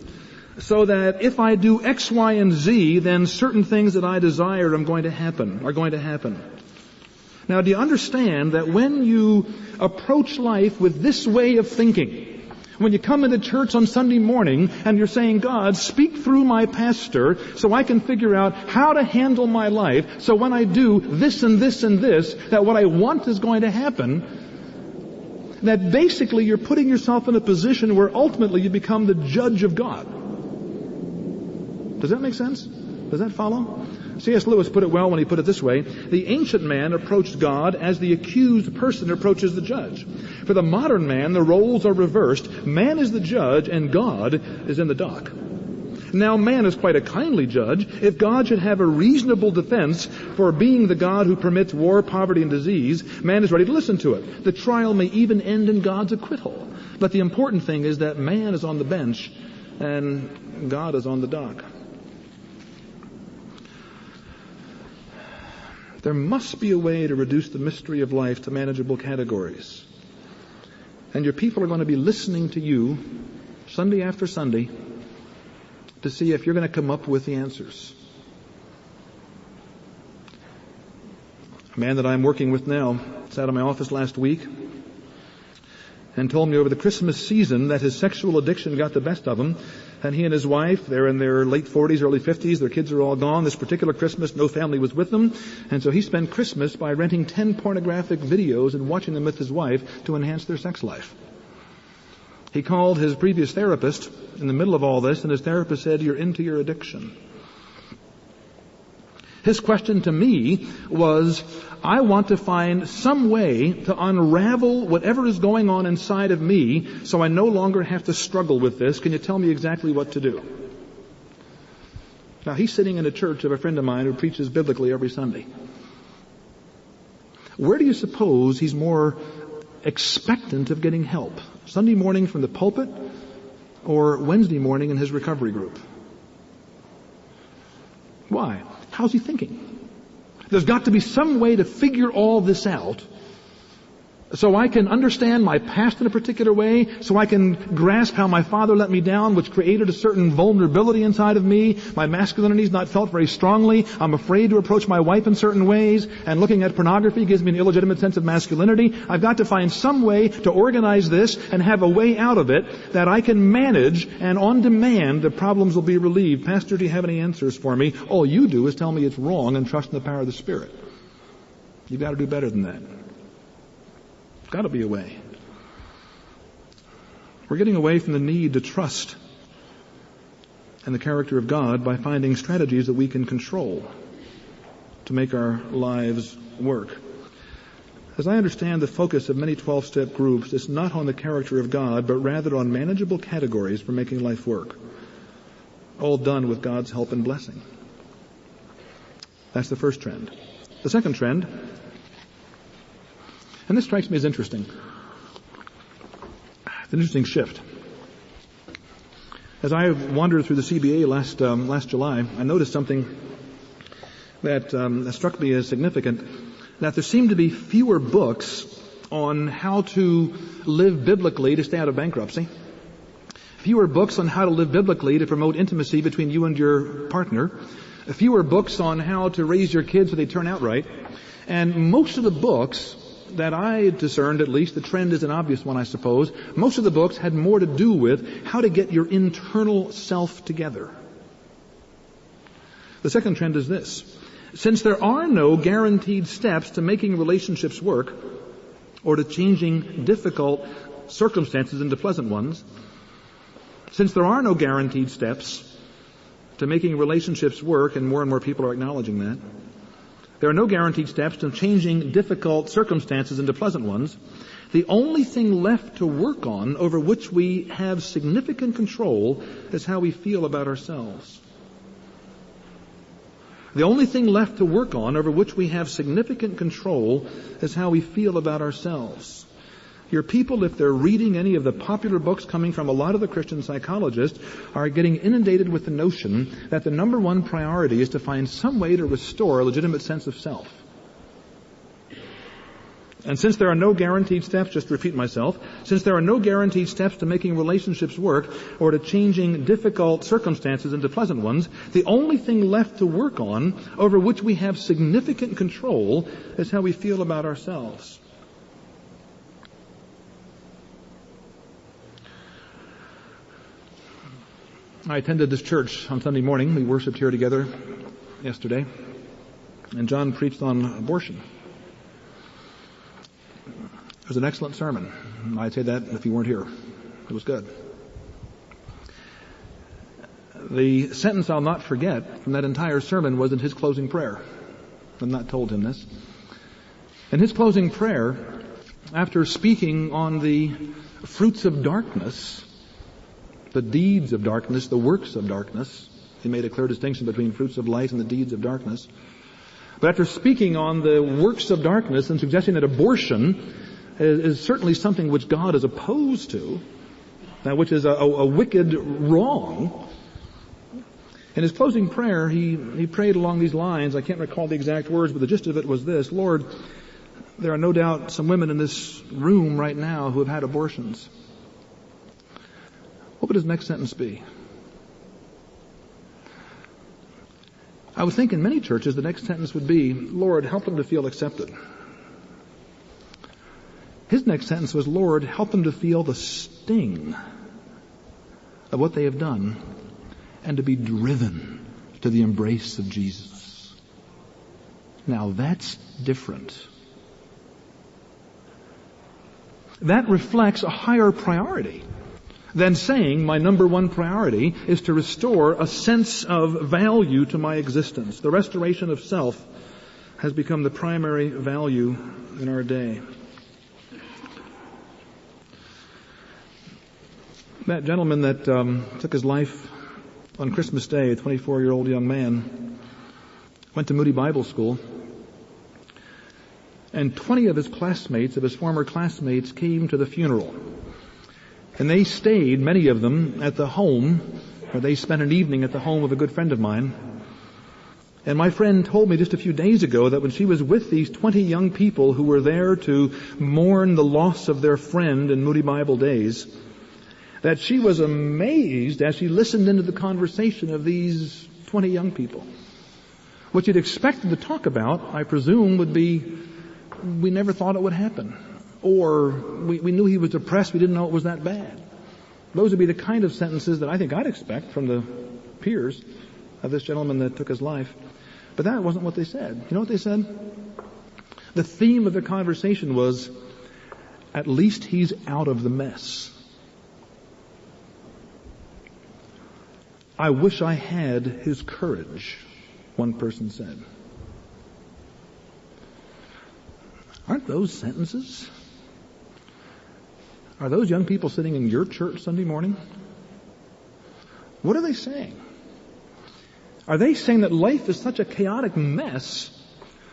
so that if I do X, Y, and Z, then certain things that I desire are going to happen. Now, do you understand that when you approach life with this way of thinking, when you come into church on Sunday morning and you're saying, God, speak through my pastor so I can figure out how to handle my life, so when I do this and this and this, that what I want is going to happen, that basically you're putting yourself in a position where ultimately you become the judge of God. Does that make sense? Does that follow? C.S. Lewis put it well when he put it this way: the ancient man approached God as the accused person approaches the judge. For the modern man, the roles are reversed. Man is the judge and God is in the dock. Now, man is quite a kindly judge. If God should have a reasonable defense for being the God who permits war, poverty, and disease, man is ready to listen to it. The trial may even end in God's acquittal. But the important thing is that man is on the bench and God is on the dock. There must be a way to reduce the mystery of life to manageable categories. And your people are going to be listening to you Sunday after Sunday to see if you're going to come up with the answers. A man that I'm working with now sat in my office last week and told me over the Christmas season that his sexual addiction got the best of him, and he and his wife, they're in their late 40s, early 50s, their kids are all gone. This particular Christmas, no family was with them, and so he spent Christmas by renting 10 pornographic videos and watching them with his wife to enhance their sex life. He called his previous therapist in the middle of all this, and his therapist said, "You're into your addiction." His question to me was, I want to find some way to unravel whatever is going on inside of me so I no longer have to struggle with this. Can you tell me exactly what to do? Now, he's sitting in a church of a friend of mine who preaches biblically every Sunday. Where do you suppose he's more expectant of getting help? Sunday morning from the pulpit or Wednesday morning in his recovery group? Why? How's he thinking? There's got to be some way to figure all this out so I can understand my past in a particular way, so I can grasp how my father let me down, which created a certain vulnerability inside of me. My masculinity is not felt very strongly. I'm afraid to approach my wife in certain ways, and looking at pornography gives me an illegitimate sense of masculinity. I've got to find some way to organize this and have a way out of it that I can manage, and on demand the problems will be relieved. Pastor, do you have any answers for me? All you do is tell me it's wrong and trust in the power of the Spirit. You've got to do better than that. Got to be a way. We're getting away from the need to trust in the character of God by finding strategies that we can control to make our lives work. As I understand, the focus of many 12-step groups is not on the character of God, but rather on manageable categories for making life work, all done with God's help and blessing. That's the first trend. The second trend, and this strikes me as interesting. It's an interesting shift. As I wandered through the CBA last July, I noticed something that struck me as significant, that there seemed to be fewer books on how to live biblically to stay out of bankruptcy, fewer books on how to live biblically to promote intimacy between you and your partner, fewer books on how to raise your kids so they turn out right, and most of the books that I discerned, at least, the trend is an obvious one, I suppose. Most of the books had more to do with how to get your internal self together. The second trend is this. Since there are no guaranteed steps to making relationships work or to changing difficult circumstances into pleasant ones, since there are no guaranteed steps to making relationships work, and more people are acknowledging that, there are no guaranteed steps to changing difficult circumstances into pleasant ones, The only thing left to work on over which we have significant control is how we feel about ourselves. The only thing left to work on over which we have significant control is how we feel about ourselves. Your people, if they're reading any of the popular books coming from a lot of the Christian psychologists, are getting inundated with the notion that the number one priority is to find some way to restore a legitimate sense of self. And since there are no guaranteed steps, just to repeat myself, since there are no guaranteed steps to making relationships work or to changing difficult circumstances into pleasant ones, the only thing left to work on over which we have significant control is how we feel about ourselves. I attended this church on Sunday morning. We worshiped here together yesterday, and John preached on abortion. It was an excellent sermon. I'd say that if you weren't here. It was good. The sentence I'll not forget from that entire sermon was in his closing prayer. I've not told him this. In his closing prayer, after speaking on the fruits of darkness, the deeds of darkness, the works of darkness, he made a clear distinction between fruits of light and the deeds of darkness. But after speaking on the works of darkness and suggesting that abortion is certainly something which God is opposed to, which is a wicked wrong. In his closing prayer, he prayed along these lines. I can't recall the exact words, but the gist of it was this: Lord, there are no doubt some women in this room right now who have had abortions. What would his next sentence be? I would think in many churches the next sentence would be, Lord, help them to feel accepted. His next sentence was, Lord, help them to feel the sting of what they have done and to be driven to the embrace of Jesus. Now that's different. That reflects a higher priority than saying my number one priority is to restore a sense of value to my existence. The restoration of self has become the primary value in our day. That gentleman that took his life on Christmas Day, a 24-year-old young man, went to Moody Bible School, and 20 of his classmates, of his former classmates, came to the funeral. And they stayed, many of them, at the home, or they spent an evening at the home of a good friend of mine. And my friend told me just a few days ago that when she was with these 20 young people who were there to mourn the loss of their friend in Moody Bible days, that she was amazed as she listened into the conversation of these 20 young people. What you'd expected to talk about, I presume, would be, we never thought it would happen. Or we knew he was depressed, we didn't know it was that bad. Those would be the kind of sentences that I think I'd expect from the peers of this gentleman that took his life. But that wasn't what they said. You know what they said? The theme of the conversation was, at least he's out of the mess. I wish I had his courage, one person said. Aren't those sentences? Are those young people sitting in your church Sunday morning? What are they saying? Are they saying that life is such a chaotic mess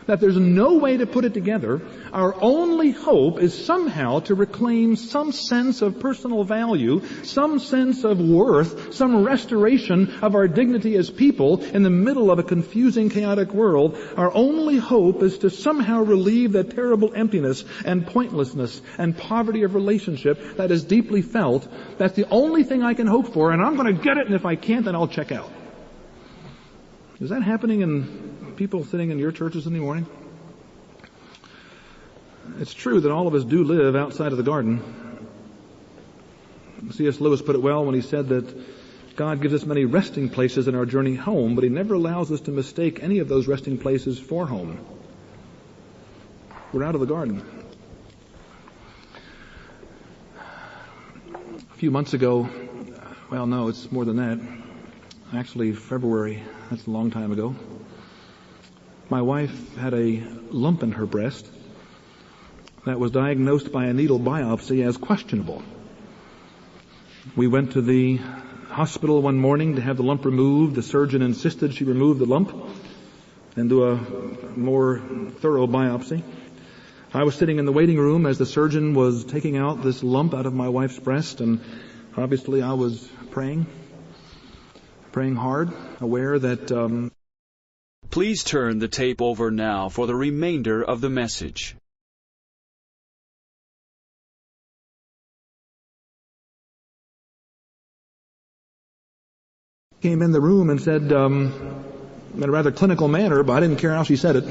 that there's no way to put it together? Our only hope is somehow to reclaim some sense of personal value, some sense of worth, some restoration of our dignity as people in the middle of a confusing, chaotic world. Our only hope is to somehow relieve that terrible emptiness and pointlessness and poverty of relationship that is deeply felt. That's the only thing I can hope for, and I'm going to get it, and if I can't, then I'll check out. Is that happening in people sitting in your churches in the morning? It's true that all of us do live outside of the garden. C.S. Lewis put it well when he said that God gives us many resting places in our journey home, but he never allows us to mistake any of those resting places for home. We're out of the garden. A few months ago, well, no, it's more than that. Actually, February, that's a long time ago. My wife had a lump in her breast that was diagnosed by a needle biopsy as questionable. We went to the hospital one morning to have the lump removed. The surgeon insisted she remove the lump and do a more thorough biopsy. I was sitting in the waiting room as the surgeon was taking out this lump out of my wife's breast, and obviously I was praying hard, aware that... Please turn the tape over now for the remainder of the message. Came in the room and said, in a rather clinical manner, but I didn't care how she said it,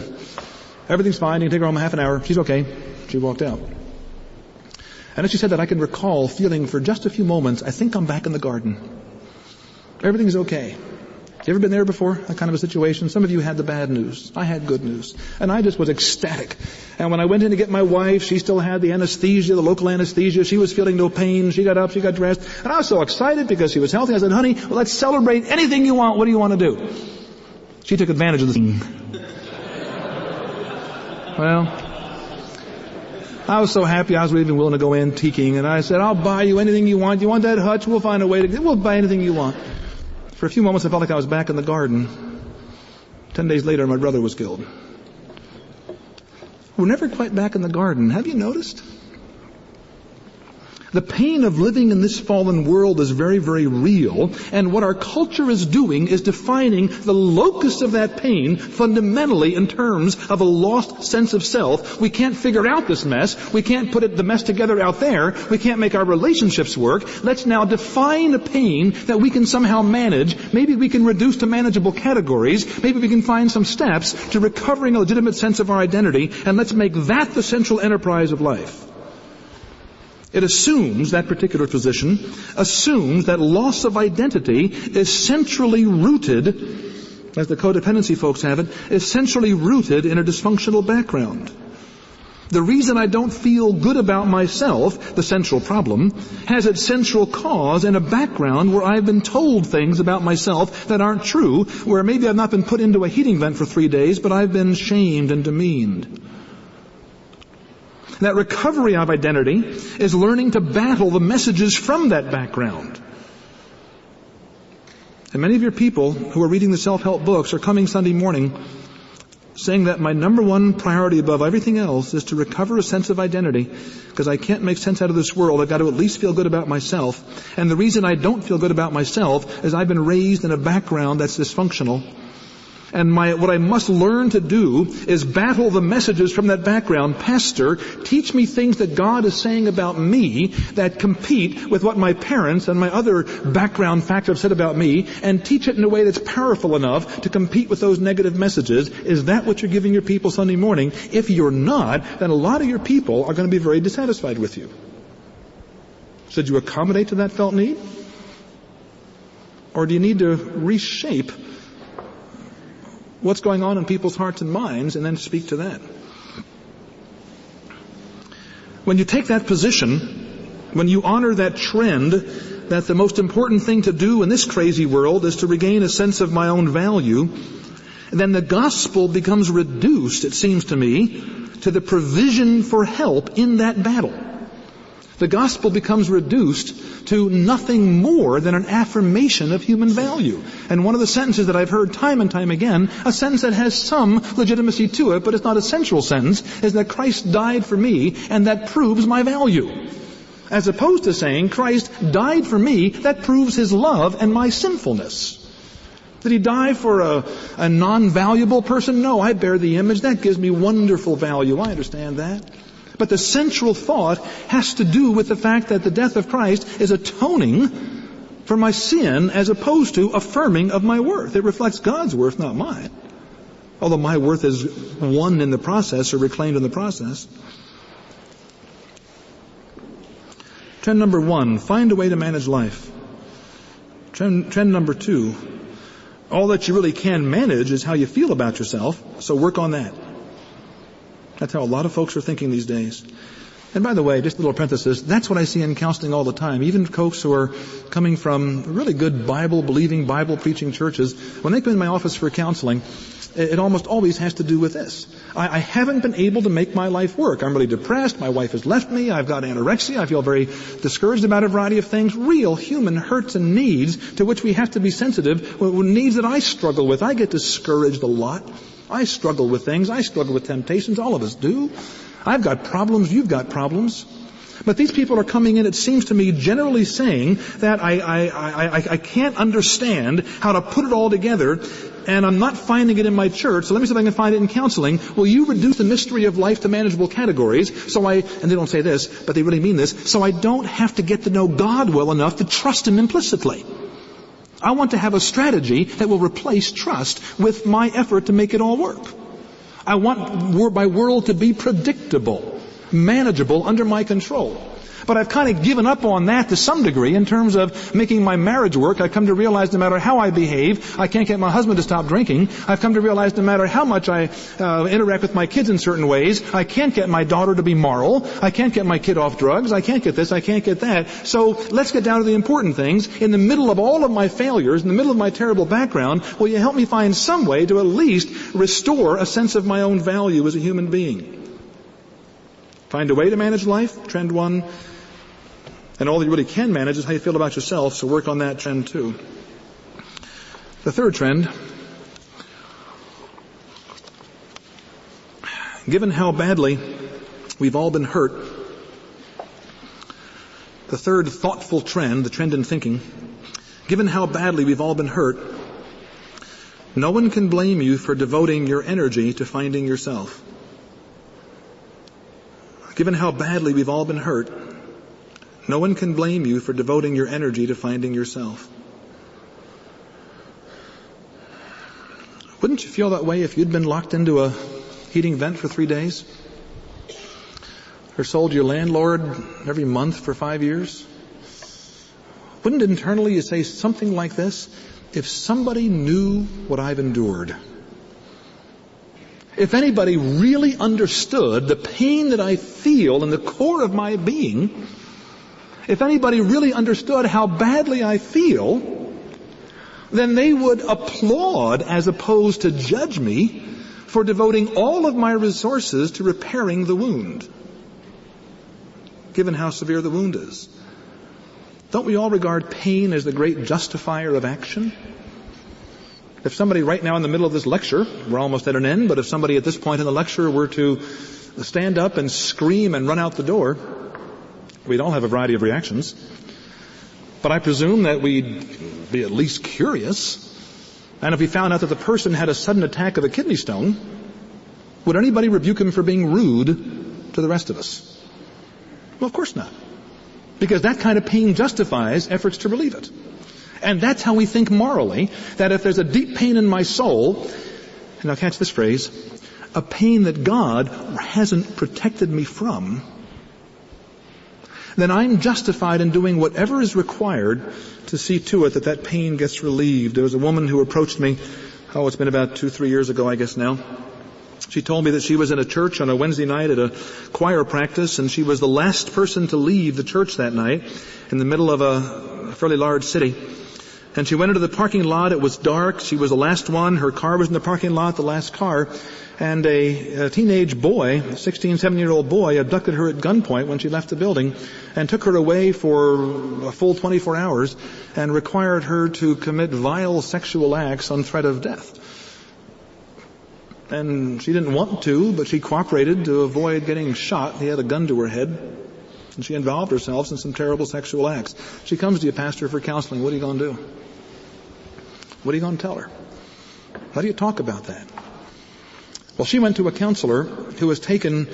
"Everything's fine, you can take her home in half an hour, she's okay." She walked out. And as she said that, I can recall feeling for just a few moments, I think I'm back in the garden. Everything's okay. You ever been there before, that kind of a situation? Some of you had the bad news. I had good news. And I just was ecstatic. And when I went in to get my wife, she still had the anesthesia, the local anesthesia. She was feeling no pain. She got up, she got dressed. And I was so excited because she was healthy. I said, "Honey, well, let's celebrate anything you want. What do you want to do?" She took advantage of the scene. Well, I was so happy I was even willing to go antiquing. And I said, "I'll buy you anything you want. You want that hutch? We'll find a way to... We'll buy anything you want." For a few moments I felt like I was back in the garden. 10 days later my brother was killed. We're never quite back in the garden. Have you noticed? The pain of living in this fallen world is very, very real, and what our culture is doing is defining the locus of that pain fundamentally in terms of a lost sense of self. We can't figure out this mess. We can't put the mess together out there. We can't make our relationships work. Let's now define a pain that we can somehow manage. Maybe we can reduce to manageable categories. Maybe we can find some steps to recovering a legitimate sense of our identity, and let's make that the central enterprise of life. It assumes, that particular position, assumes that loss of identity is centrally rooted, as the codependency folks have it, is centrally rooted in a dysfunctional background. The reason I don't feel good about myself, the central problem, has its central cause in a background where I've been told things about myself that aren't true, where maybe I've not been put into a heating vent for 3 days, but I've been shamed and demeaned. That recovery of identity is learning to battle the messages from that background. And many of your people who are reading the self-help books are coming Sunday morning saying that my number one priority above everything else is to recover a sense of identity, because I can't make sense out of this world. I've got to at least feel good about myself. And the reason I don't feel good about myself is I've been raised in a background that's dysfunctional. And what I must learn to do is battle the messages from that background. Pastor, teach me things that God is saying about me that compete with what my parents and my other background factors have said about me, and teach it in a way that's powerful enough to compete with those negative messages. Is that what you're giving your people Sunday morning? If you're not, then a lot of your people are going to be very dissatisfied with you. Should you accommodate to that felt need? Or do you need to reshape what's going on in people's hearts and minds, and then speak to that? When you take that position, when you honor that trend, that the most important thing to do in this crazy world is to regain a sense of my own value, then the gospel becomes reduced, it seems to me, to the provision for help in that battle. The gospel becomes reduced to nothing more than an affirmation of human value. And one of the sentences that I've heard time and time again, a sentence that has some legitimacy to it, but it's not a central sentence, is that Christ died for me, and that proves my value. As opposed to saying, Christ died for me, that proves His love and my sinfulness. Did He die for a non-valuable person? No, I bear the image. That gives me wonderful value. I understand that. But the central thought has to do with the fact that the death of Christ is atoning for my sin as opposed to affirming of my worth. It reflects God's worth, not mine. Although my worth is won in the process or reclaimed in the process. Trend number 1, find a way to manage life. Trend number 2, all that you really can manage is how you feel about yourself, so work on that. That's how a lot of folks are thinking these days. And by the way, just a little parenthesis, that's what I see in counseling all the time. Even folks who are coming from really good Bible-believing, Bible-preaching churches, when they come in my office for counseling, It almost always has to do with this. I haven't been able to make my life work. I'm really depressed. My wife has left me. I've got anorexia. I feel very discouraged about a variety of things. Real human hurts and needs to which we have to be sensitive. Needs that I struggle with. I get discouraged a lot. I struggle with things. I struggle with temptations. All of us do. I've got problems. You've got problems. But these people are coming in, it seems to me, generally saying that I can't understand how to put it all together, and I'm not finding it in my church, so let me see if I can find it in counseling. Will you reduce the mystery of life to manageable categories, and they don't say this, but they really mean this, so I don't have to get to know God well enough to trust Him implicitly. I want to have a strategy that will replace trust with my effort to make it all work. I want my world to be predictable, manageable, under my control. But I've kind of given up on that to some degree in terms of making my marriage work. I've come to realize no matter how I behave, I can't get my husband to stop drinking. I've come to realize no matter how much I interact with my kids in certain ways, I can't get my daughter to be moral. I can't get my kid off drugs. I can't get this. I can't get that. So let's get down to the important things. In the middle of all of my failures, in the middle of my terrible background, will you help me find some way to at least restore a sense of my own value as a human being? Find a way to manage life, trend 1. And all that you really can manage is how you feel about yourself, so work on that, trend 2. The third trend, given how badly we've all been hurt, the third thoughtful trend, the trend in thinking, given how badly we've all been hurt, no one can blame you for devoting your energy to finding yourself. Given how badly we've all been hurt, no one can blame you for devoting your energy to finding yourself. Wouldn't you feel that way if you'd been locked into a heating vent for 3 days? Or sold your landlord every month for 5 years? Wouldn't internally you say something like this? If somebody knew what I've endured, if anybody really understood the pain that I feel in the core of my being, if anybody really understood how badly I feel, then they would applaud as opposed to judge me for devoting all of my resources to repairing the wound, given how severe the wound is. Don't we all regard pain as the great justifier of action? If somebody right now in the middle of this lecture, we're almost at an end, but if somebody at this point in the lecture were to stand up and scream and run out the door, we'd all have a variety of reactions. But I presume that we'd be at least curious. And if we found out that the person had a sudden attack of a kidney stone, would anybody rebuke him for being rude to the rest of us? Well, of course not. Because that kind of pain justifies efforts to relieve it. And that's how we think morally, that if there's a deep pain in my soul, and now catch this phrase, a pain that God hasn't protected me from, then I'm justified in doing whatever is required to see to it that that pain gets relieved. There was a woman who approached me, it's been about 2-3 years ago, I guess now. She told me that she was in a church on a Wednesday night at a choir practice, and she was the last person to leave the church that night in the middle of a fairly large city. And she went into the parking lot. It was dark. She was the last one. Her car was in the parking lot, the last car. And a teenage boy, a 16, 17-year-old boy, abducted her at gunpoint when she left the building and took her away for a full 24 hours and required her to commit vile sexual acts on threat of death. And she didn't want to, but she cooperated to avoid getting shot. He had a gun to her head, and she involved herself in some terrible sexual acts. She comes to you, Pastor, for counseling. What are you going to do? What are you going to tell her? How do you talk about that? Well, she went to a counselor who has taken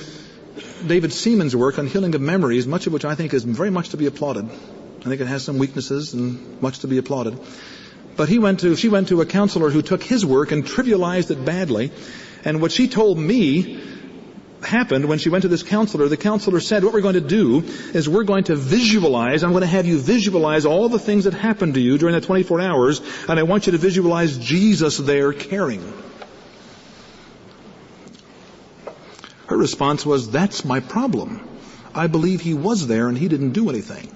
David Seaman's work on healing of memories, much of which I think is very much to be applauded. I think it has some weaknesses and much to be applauded. But she went to a counselor who took his work and trivialized it badly. And what she told me happened when she went to this counselor. The counselor said, what we're going to do is we're going to visualize, I'm going to have you visualize all the things that happened to you during that 24 hours, and I want you to visualize Jesus there caring. Her response was, that's my problem. I believe he was there and he didn't do anything.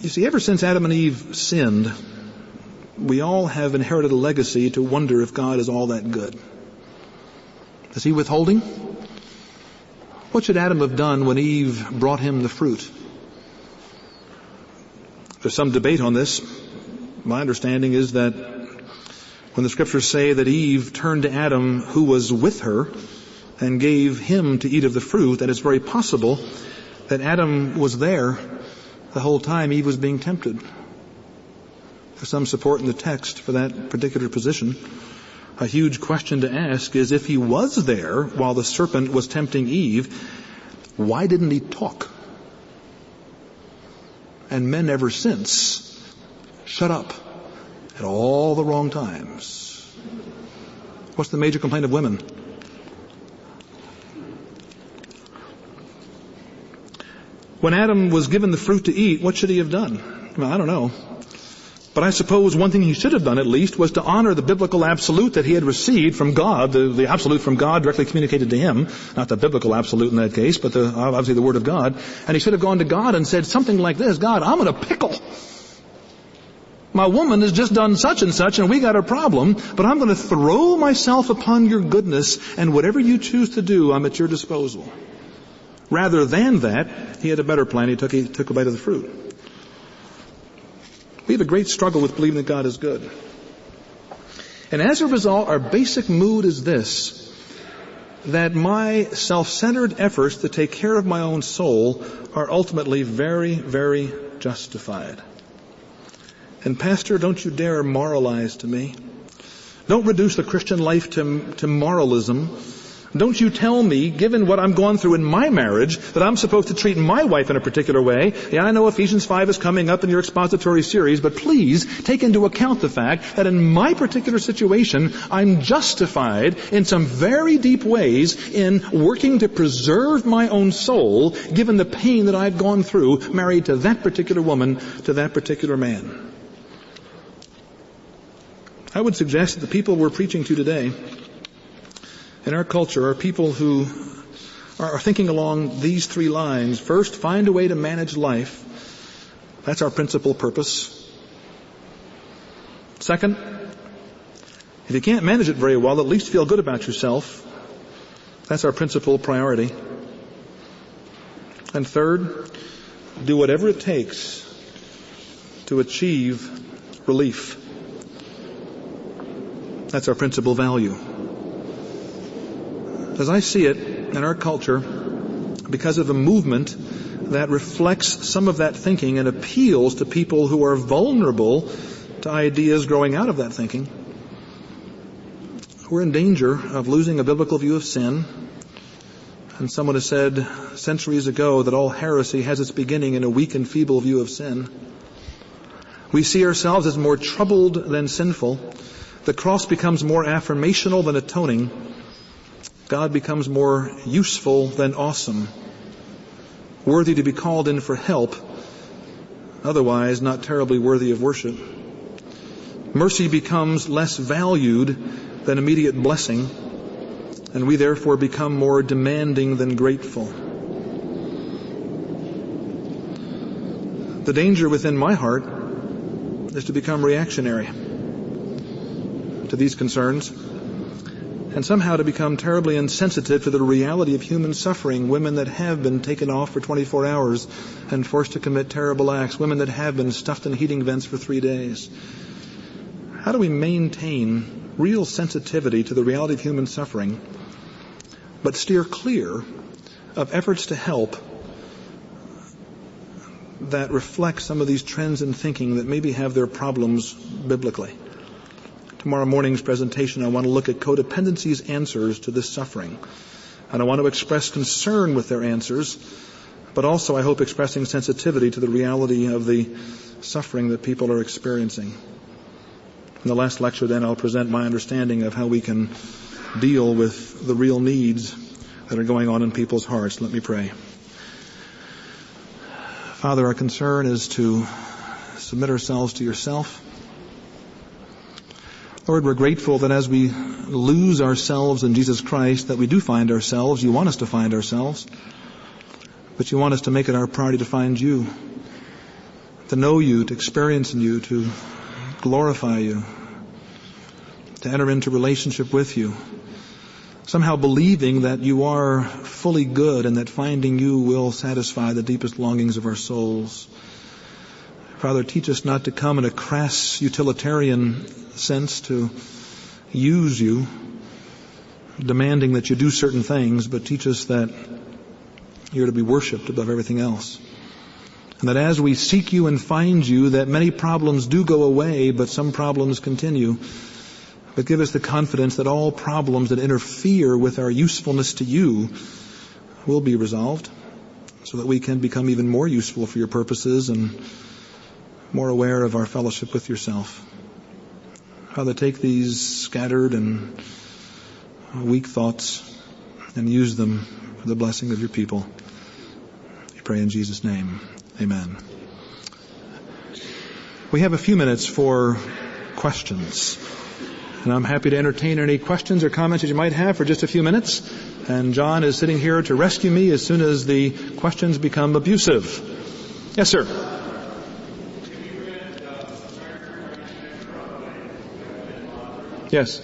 You see, ever since Adam and Eve sinned, we all have inherited a legacy to wonder if God is all that good. Is he withholding? What should Adam have done when Eve brought him the fruit? There's some debate on this. My understanding is that when the scriptures say that Eve turned to Adam, who was with her, and gave him to eat of the fruit, that it's very possible that Adam was there the whole time Eve was being tempted. There's some support in the text for that particular position. A huge question to ask is, if he was there while the serpent was tempting Eve, why didn't he talk? And men ever since shut up at all the wrong times. What's the major complaint of women? When Adam was given the fruit to eat, what should he have done? Well, I don't know. But I suppose one thing he should have done at least was to honor the biblical absolute that he had received from God, the absolute from God directly communicated to him, not the biblical absolute in that case, but obviously the Word of God. And he should have gone to God and said something like this: God, I'm in a pickle. My woman has just done such and we got a problem, but I'm going to throw myself upon your goodness, and whatever you choose to do, I'm at your disposal. Rather than that, he had a better plan. He took a bite of the fruit. We have a great struggle with believing that God is good. And as a result, our basic mood is this: that my self-centered efforts to take care of my own soul are ultimately very, very justified. And Pastor, don't you dare moralize to me. Don't reduce the Christian life to moralism. Don't you tell me, given what I'm going through in my marriage, that I'm supposed to treat my wife in a particular way. Yeah, I know Ephesians 5 is coming up in your expository series, but please take into account the fact that in my particular situation, I'm justified in some very deep ways in working to preserve my own soul, given the pain that I've gone through, married to that particular woman, to that particular man. I would suggest that the people we're preaching to today in our culture are people who are thinking along these three lines. First, find a way to manage life. That's our principal purpose. Second, if you can't manage it very well, at least feel good about yourself. That's our principal priority. And third, do whatever it takes to achieve relief. That's our principal value. As I see it in our culture, because of a movement that reflects some of that thinking and appeals to people who are vulnerable to ideas growing out of that thinking, we're in danger of losing a biblical view of sin. And someone has said centuries ago that all heresy has its beginning in a weak and feeble view of sin. We see ourselves as more troubled than sinful. The cross becomes more affirmational than atoning. God becomes more useful than awesome, worthy to be called in for help, otherwise not terribly worthy of worship. Mercy becomes less valued than immediate blessing, and we therefore become more demanding than grateful. The danger within my heart is to become reactionary to these concerns, and somehow to become terribly insensitive to the reality of human suffering. Women that have been taken off for 24 hours and forced to commit terrible acts. Women that have been stuffed in heating vents for 3 days. How do we maintain real sensitivity to the reality of human suffering, but steer clear of efforts to help that reflect some of these trends in thinking that maybe have their problems biblically? Tomorrow morning's presentation, I want to look at codependency's answers to this suffering. And I want to express concern with their answers, but also, I hope, expressing sensitivity to the reality of the suffering that people are experiencing. In the last lecture, then, I'll present my understanding of how we can deal with the real needs that are going on in people's hearts. Let me pray. Father, our concern is to submit ourselves to yourself. Lord, we're grateful that as we lose ourselves in Jesus Christ, that we do find ourselves. You want us to find ourselves, but you want us to make it our priority to find you, to know you, to experience in you, to glorify you, to enter into relationship with you, somehow believing that you are fully good and that finding you will satisfy the deepest longings of our souls. Father, teach us not to come in a crass utilitarian sense to use you, demanding that you do certain things, but teach us that you're to be worshipped above everything else. And that as we seek you and find you, that many problems do go away, but some problems continue. But give us the confidence that all problems that interfere with our usefulness to you will be resolved, so that we can become even more useful for your purposes and more aware of our fellowship with yourself. Father, take these scattered and weak thoughts and use them for the blessing of your people. We pray in Jesus' name. Amen. We have a few minutes for questions. And I'm happy to entertain any questions or comments that you might have for just a few minutes. And John is sitting here to rescue me as soon as the questions become abusive. Yes, sir. Yes.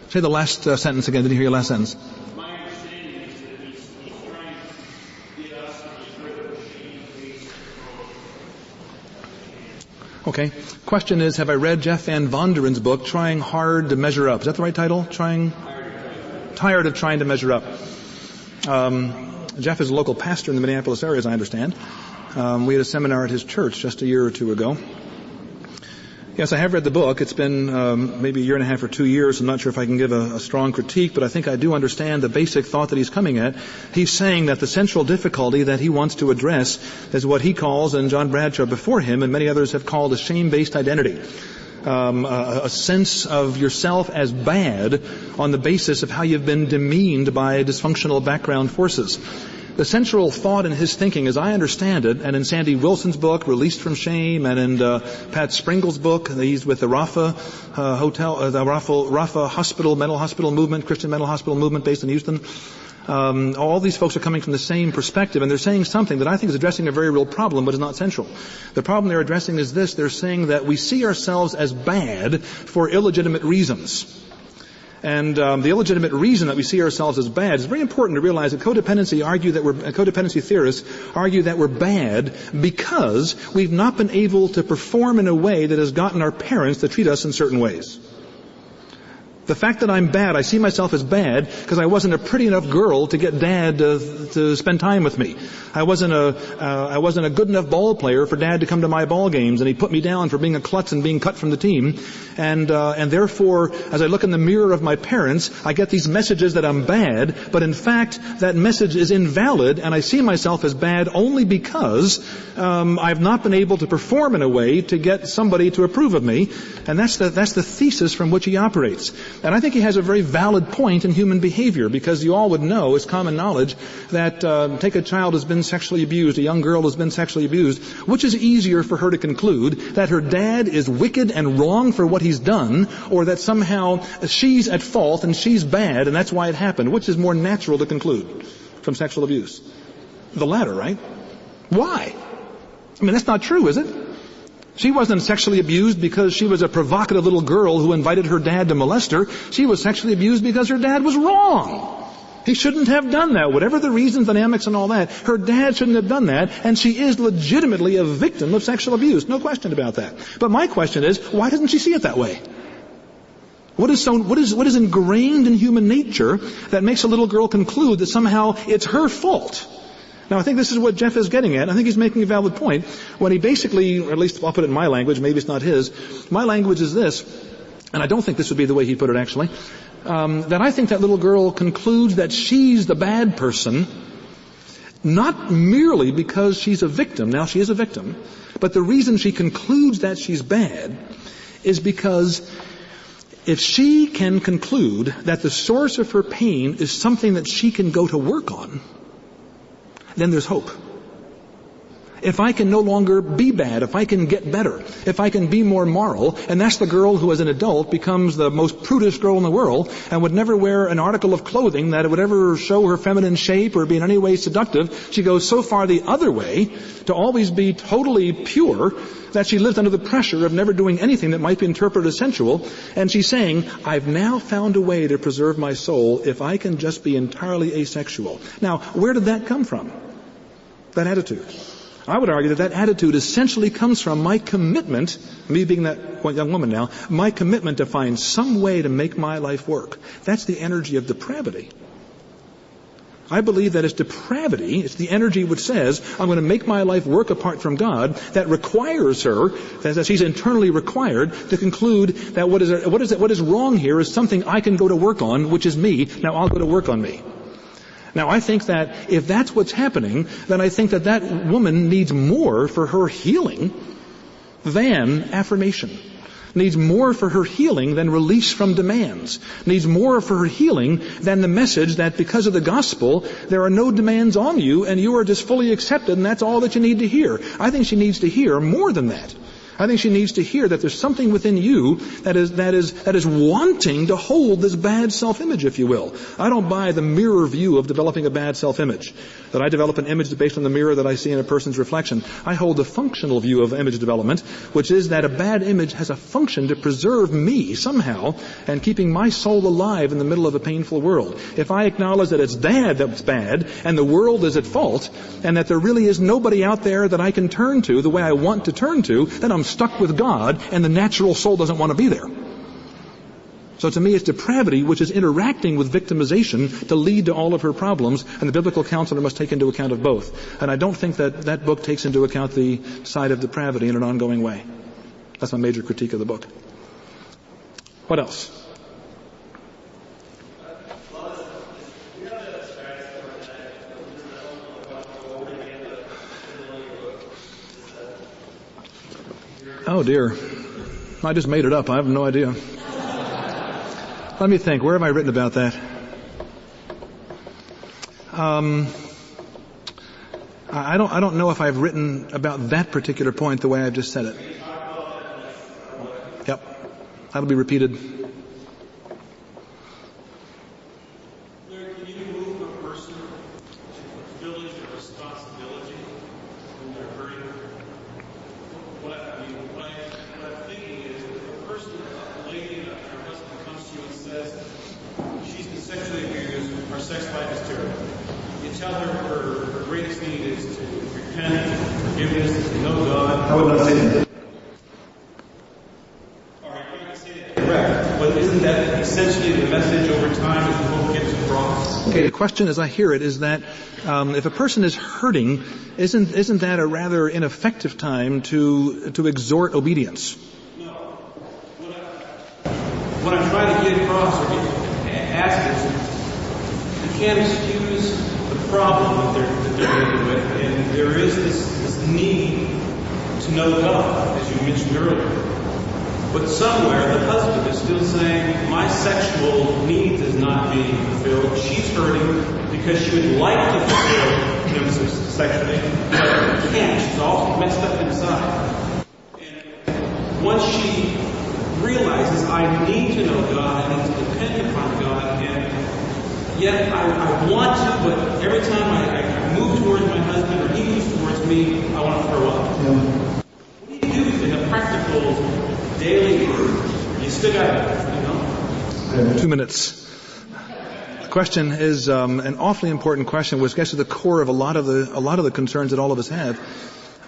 Say the last sentence again. Didn't hear your last sentence. My understanding is that he's trying to get us to get rid of the shame-based approach. Okay. Question is, have I read Jeff Van Vonderen's book, Trying Hard to Measure Up? Is that the right title? Tired of Trying to Measure Up. Jeff is a local pastor in the Minneapolis area, as I understand. We had a seminar at his church just a year or two ago. Yes, I have read the book. It's been maybe a year and a half or 2 years. I'm not sure if I can give a strong critique, but I think I do understand the basic thought that he's coming at. He's saying that the central difficulty that he wants to address is what he calls, and John Bradshaw before him and many others have called, a shame-based identity. A sense of yourself as bad on the basis of how you've been demeaned by dysfunctional background forces. The central thought in his thinking, as I understand it, and in Sandy Wilson's book, Released from Shame, and in Pat Springle's book, he's with the Rafa Rafa Hospital, mental hospital movement, Christian mental hospital movement based in Houston. All these folks are coming from the same perspective, and they're saying something that I think is addressing a very real problem, but is not central. The problem they're addressing is this: they're saying that we see ourselves as bad for illegitimate reasons. And the illegitimate reason that we see ourselves as bad is very important to realize that codependency theorists argue that we're bad because we've not been able to perform in a way that has gotten our parents to treat us in certain ways. The fact that I'm bad, I see myself as bad because I wasn't a pretty enough girl to get Dad to spend time with me. I wasn't a good enough ball player for Dad to come to my ball games, and he put me down for being a klutz and being cut from the team. And therefore, as I look in the mirror of my parents, I get these messages that I'm bad, but in fact, that message is invalid, and I see myself as bad only because I've not been able to perform in a way to get somebody to approve of me. And that's the thesis from which he operates. And I think he has a very valid point in human behavior, because you all would know, it's common knowledge, that take a child who's been sexually abused, a young girl who's been sexually abused, which is easier for her to conclude that her dad is wicked and wrong for what he's done, or that somehow she's at fault and she's bad and that's why it happened? Which is more natural to conclude from sexual abuse? The latter, right? Why? I mean, that's not true, is it? She wasn't sexually abused because she was a provocative little girl who invited her dad to molest her. She was sexually abused because her dad was wrong. He shouldn't have done that. Whatever the reasons, dynamics, and all that, her dad shouldn't have done that, and she is legitimately a victim of sexual abuse. No question about that. But my question is, why doesn't she see it that way? What is ingrained in human nature that makes a little girl conclude that somehow it's her fault? Now, I think this is what Jeff is getting at. I think he's making a valid point when he basically, or at least I'll put it in my language, maybe it's not his. My language is this, and I don't think this would be the way he put it actually, that I think that little girl concludes that she's the bad person, not merely because she's a victim. Now, she is a victim, but the reason she concludes that she's bad is because if she can conclude that the source of her pain is something that she can go to work on, then there's hope. If I can no longer be bad, if I can get better, if I can be more moral, and that's the girl who as an adult becomes the most prudish girl in the world and would never wear an article of clothing that would ever show her feminine shape or be in any way seductive. She goes so far the other way to always be totally pure that she lives under the pressure of never doing anything that might be interpreted as sensual. And she's saying, I've now found a way to preserve my soul if I can just be entirely asexual. Now, where did that come from? That attitude. I would argue that attitude essentially comes from my commitment, me being that young woman now, my commitment to find some way to make my life work. That's the energy of depravity. I believe that it's depravity, it's the energy which says, I'm going to make my life work apart from God, that requires her, that she's internally required to conclude that what is wrong here is something I can go to work on, which is me. Now I'll go to work on me. Now, I think that if that's what's happening, then I think that woman needs more for her healing than affirmation. Needs more for her healing than release from demands. Needs more for her healing than the message that because of the gospel, there are no demands on you and you are just fully accepted and that's all that you need to hear. I think she needs to hear more than that. I think she needs to hear that there's something within you that is wanting to hold this bad self-image, if you will. I don't buy the mirror view of developing a bad self-image. That I develop an image based on the mirror that I see in a person's reflection. I hold the functional view of image development, which is that a bad image has a function to preserve me somehow and keeping my soul alive in the middle of a painful world. If I acknowledge that it's dad that's bad and the world is at fault and that there really is nobody out there that I can turn to the way I want to turn to, then I'm stuck with God and the natural soul doesn't want to be there. So to me it's depravity which is interacting with victimization to lead to all of her problems, and the biblical counselor must take into account of both. And I don't think that book takes into account the side of depravity in an ongoing way. That's my major critique of the book. What else? Oh dear. I just made it up. I have no idea. Let me think. Where have I written about that? I don't know if I've written about that particular point the way I've just said it. Yep. That'll be repeated. The question as I hear it is that if a person is hurting, isn't that a rather ineffective time to exhort obedience? No. What I'm trying to get across or ask is, you can't excuse the problem that they're dealing with, and there is this need to know God, as you mentioned earlier. But somewhere the husband is still saying, my sexual needs is not being fulfilled. She's hurting because she would like to fulfill him sexually, but can't. She's all messed up inside. And once she realizes, I need to know God, I need to depend upon God, and yet I want to, but every time I move towards my husband or he moves towards me, I want to throw up. Yeah. What do you do in the practical daily, you still got it, 2 minutes. The question is an awfully important question, which gets to the core of a lot of the concerns that all of us have.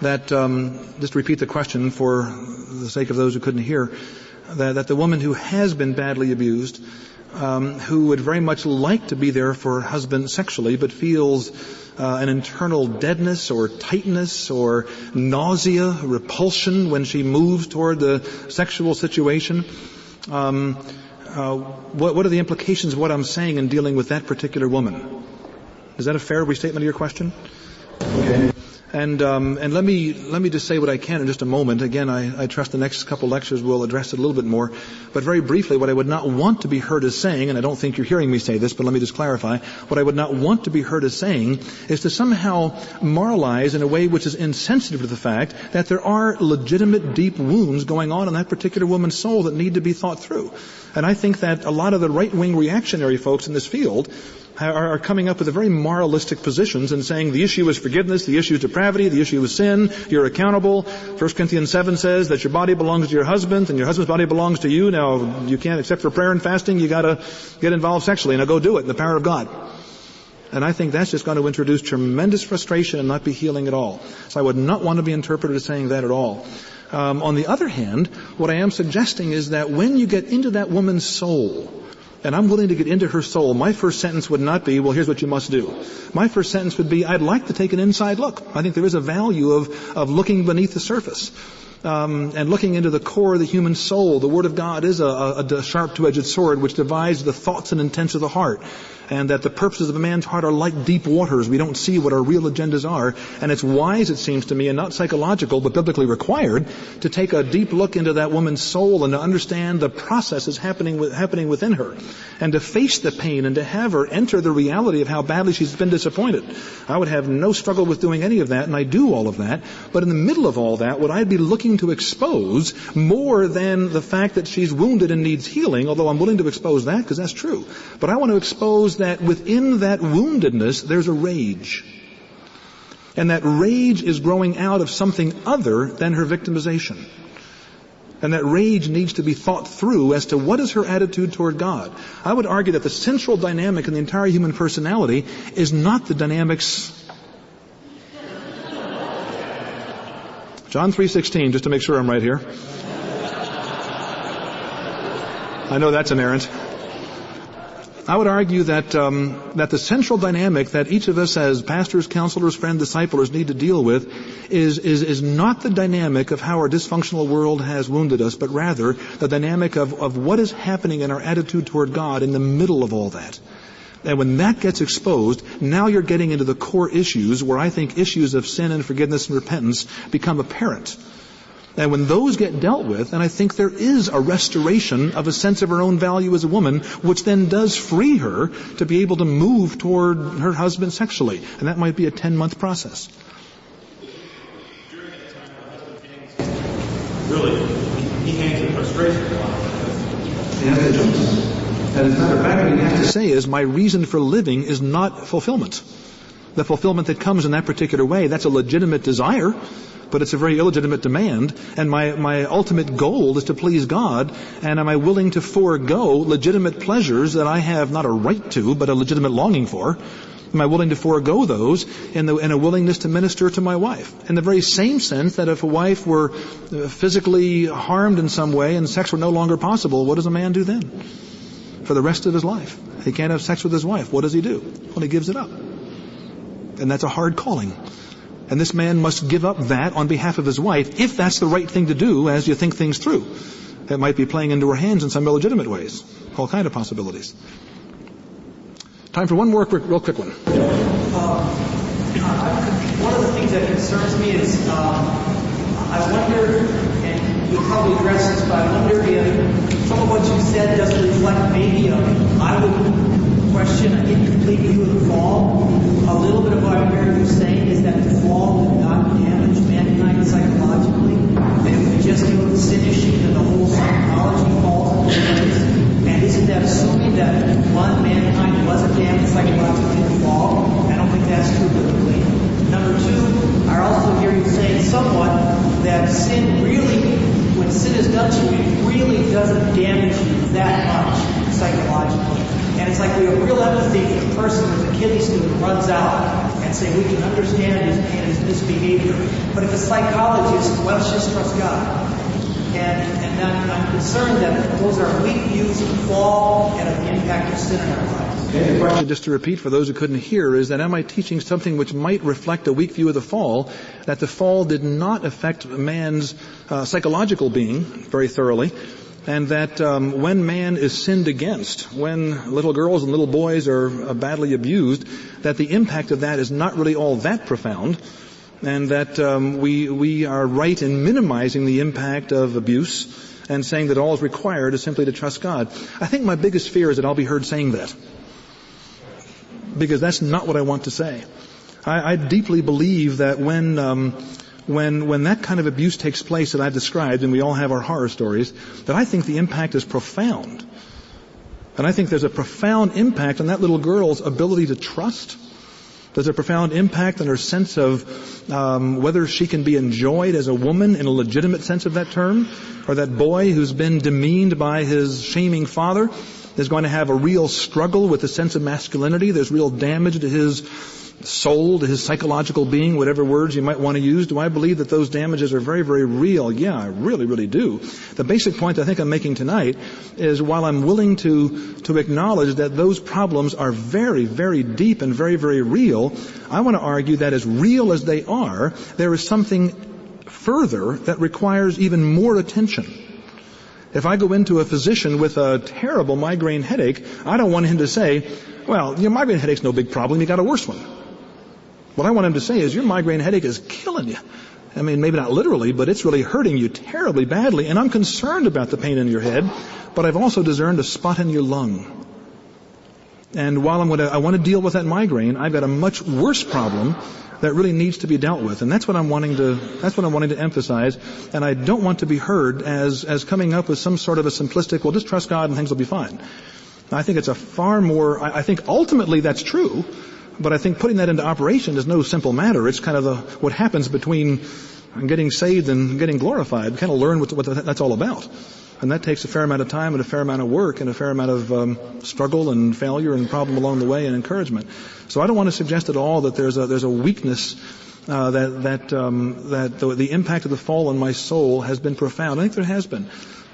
That just to repeat the question for the sake of those who couldn't hear, that the woman who has been badly abused, who would very much like to be there for her husband sexually, but feels an internal deadness or tightness or nausea, repulsion when she moves toward the sexual situation. What are the implications of what I'm saying in dealing with that particular woman? Is that a fair restatement of your question? Okay. And let me just say what I can in just a moment. Again, I trust the next couple lectures will address it a little bit more. But very briefly, what I would not want to be heard as saying, and I don't think you're hearing me say this, but let me just clarify, what I would not want to be heard as saying is to somehow moralize in a way which is insensitive to the fact that there are legitimate deep wounds going on in that particular woman's soul that need to be thought through. And I think that a lot of the right-wing reactionary folks in this field are coming up with a very moralistic positions and saying the issue is forgiveness, the issue is depravity, the issue is sin, you're accountable. 1 Corinthians 7 says that your body belongs to your husband and your husband's body belongs to you. Now, you can't, except for prayer and fasting, you gotta get involved sexually. Now go do it in the power of God. And I think that's just going to introduce tremendous frustration and not be healing at all. So I would not want to be interpreted as saying that at all. On the other hand, what I am suggesting is that when you get into that woman's soul, and I'm willing to get into her soul, my first sentence would not be, well, here's what you must do. My first sentence would be, I'd like to take an inside look. I think there is a value of looking beneath the surface. And looking into the core of the human soul. The Word of God is a sharp two-edged sword which divides the thoughts and intents of the heart. And that the purposes of a man's heart are like deep waters. We don't see what our real agendas are. And it's wise, it seems to me, and not psychological, but biblically required, to take a deep look into that woman's soul and to understand the processes happening within her. And to face the pain and to have her enter the reality of how badly she's been disappointed. I would have no struggle with doing any of that, and I do all of that. But in the middle of all that, what I'd be looking to expose more than the fact that she's wounded and needs healing, although I'm willing to expose that because that's true. But I want to expose that within that woundedness, there's a rage. And that rage is growing out of something other than her victimization. And that rage needs to be thought through as to what is her attitude toward God. I would argue that the central dynamic in the entire human personality is not the dynamics. John 3:16, just to make sure I'm right here. I know that's inerrant. I would argue that the central dynamic that each of us as pastors, counselors, friends, disciplers need to deal with is not the dynamic of how our dysfunctional world has wounded us, but rather the dynamic of what is happening in our attitude toward God in the middle of all that. And when that gets exposed, now you're getting into the core issues where I think issues of sin and forgiveness and repentance become apparent. And when those get dealt with, and I think there is a restoration of a sense of her own value as a woman, which then does free her to be able to move toward her husband sexually. And that might be a 10-month process. Really, he hangs in frustration a lot. Yeah, it does. And as a matter of fact, what you have to say is, my reason for living is not fulfillment. The fulfillment that comes in that particular way, that's a legitimate desire, but it's a very illegitimate demand. And my ultimate goal is to please God. And am I willing to forego legitimate pleasures that I have not a right to, but a legitimate longing for? Am I willing to forego those in a willingness to minister to my wife? In the very same sense that if a wife were physically harmed in some way and sex were no longer possible, what does a man do then? For the rest of his life. He can't have sex with his wife. What does he do? Well, he gives it up. And that's a hard calling. And this man must give up that on behalf of his wife, if that's the right thing to do as you think things through. It might be playing into her hands in some illegitimate ways. All kind of possibilities. Time for one more real quick one. One of the things that concerns me is, I wonder, and you'll probably address this, but I wonder if some of what you said doesn't reflect maybe I would question an incomplete view of the fall. A little bit of what I'm hearing you saying is that the fall did not damage mankind psychologically. And if we just deal with the sin issue, then the whole psychology falls into place. And isn't that assuming that, one, mankind wasn't damaged psychologically in the fall? I don't think that's true biblically. Number two, I also hear you saying somewhat that sin really, when sin is done to you, it really doesn't damage you that much psychologically. And it's like we have real empathy for the person with a kidney stone who runs out and say we can understand his pain, his misbehavior. But if a psychologist, well, let's just trust God. And I'm concerned that those are weak views of the fall and of the impact of sin in our lives. Okay, the question, just to repeat for those who couldn't hear, is that am I teaching something which might reflect a weak view of the fall, that the fall did not affect man's psychological being very thoroughly, and that when man is sinned against, when little girls and little boys are badly abused, that the impact of that is not really all that profound. and that we are right in minimizing the impact of abuse and saying that all is required is simply to trust God. I think my biggest fear is that I'll be heard saying that, because that's not what I want to say. I deeply believe that when that kind of abuse takes place that I've described, and we all have our horror stories, that I think the impact is profound. And I think there's a profound impact on that little girl's ability to trust. There's a profound impact on her sense of whether she can be enjoyed as a woman in a legitimate sense of that term, or that boy who's been demeaned by his shaming father is going to have a real struggle with the sense of masculinity. There's real damage to his soul, to his psychological being, whatever words you might want to use. Do I believe that those damages are very, very real? Yeah, I really, really do. The basic point I think I'm making tonight is, while I'm willing to acknowledge that those problems are very, very deep and very, very real, I want to argue that as real as they are, there is something further that requires even more attention. If I go into a physician with a terrible migraine headache, I don't want him to say, well, your migraine headache's no big problem, you got a worse one. What I want him to say is, your migraine headache is killing you. I mean, maybe not literally, but it's really hurting you terribly badly, and I'm concerned about the pain in your head, but I've also discerned a spot in your lung. And while I want to deal with that migraine, I've got a much worse problem that really needs to be dealt with. And that's what I'm wanting to emphasize. And I don't want to be heard as coming up with some sort of a simplistic, well, just trust God and things will be fine. I think it's a far more, I think ultimately that's true, but I think putting that into operation is no simple matter. It's kind of what happens between getting saved and getting glorified. We kind of learn what that's all about. And that takes a fair amount of time and a fair amount of work and a fair amount of struggle and failure and problem along the way and encouragement. So I don't want to suggest at all that there's a weakness, that the impact of the fall on my soul has been profound. I think there has been.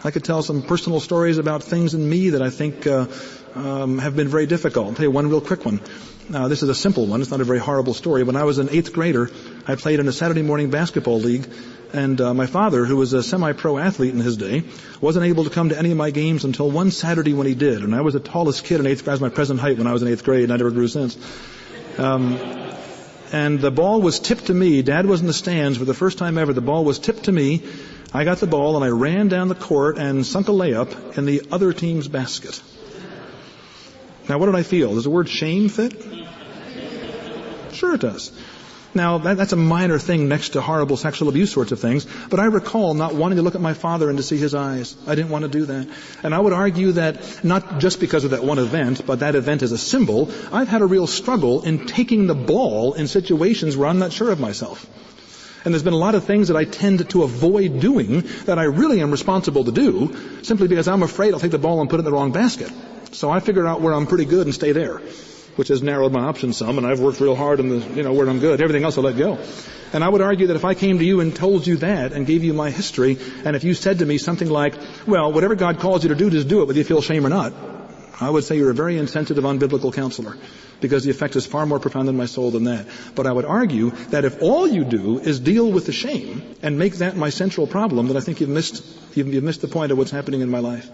I could tell some personal stories about things in me that I think have been very difficult. I'll tell you one real quick one. This is a simple one. It's not a very horrible story. When I was an 8th grader, I played in a Saturday morning basketball league, and my father, who was a semi-pro athlete in his day, wasn't able to come to any of my games until one Saturday when he did. And I was the tallest kid in 8th grade. I was my present height when I was in 8th grade, and I never grew since. And the ball was tipped to me. Dad was in the stands for the first time ever. The ball was tipped to me. I got the ball, and I ran down the court and sunk a layup in the other team's basket. Now, what did I feel? Does the word shame fit? Sure it does. Now, that's a minor thing next to horrible sexual abuse sorts of things, but I recall not wanting to look at my father and to see his eyes. I didn't want to do that. And I would argue that not just because of that one event, but that event as a symbol, I've had a real struggle in taking the ball in situations where I'm not sure of myself. And there's been a lot of things that I tend to avoid doing that I really am responsible to do, simply because I'm afraid I'll take the ball and put it in the wrong basket. So I figure out where I'm pretty good and stay there, which has narrowed my options some, and I've worked real hard in where I'm good. Everything else I let go. And I would argue that if I came to you and told you that and gave you my history, and if you said to me something like, well, whatever God calls you to do, just do it, whether you feel shame or not, I would say you're a very insensitive, unbiblical counselor, because the effect is far more profound in my soul than that. But I would argue that if all you do is deal with the shame and make that my central problem, then I think you've missed the point of what's happening in my life.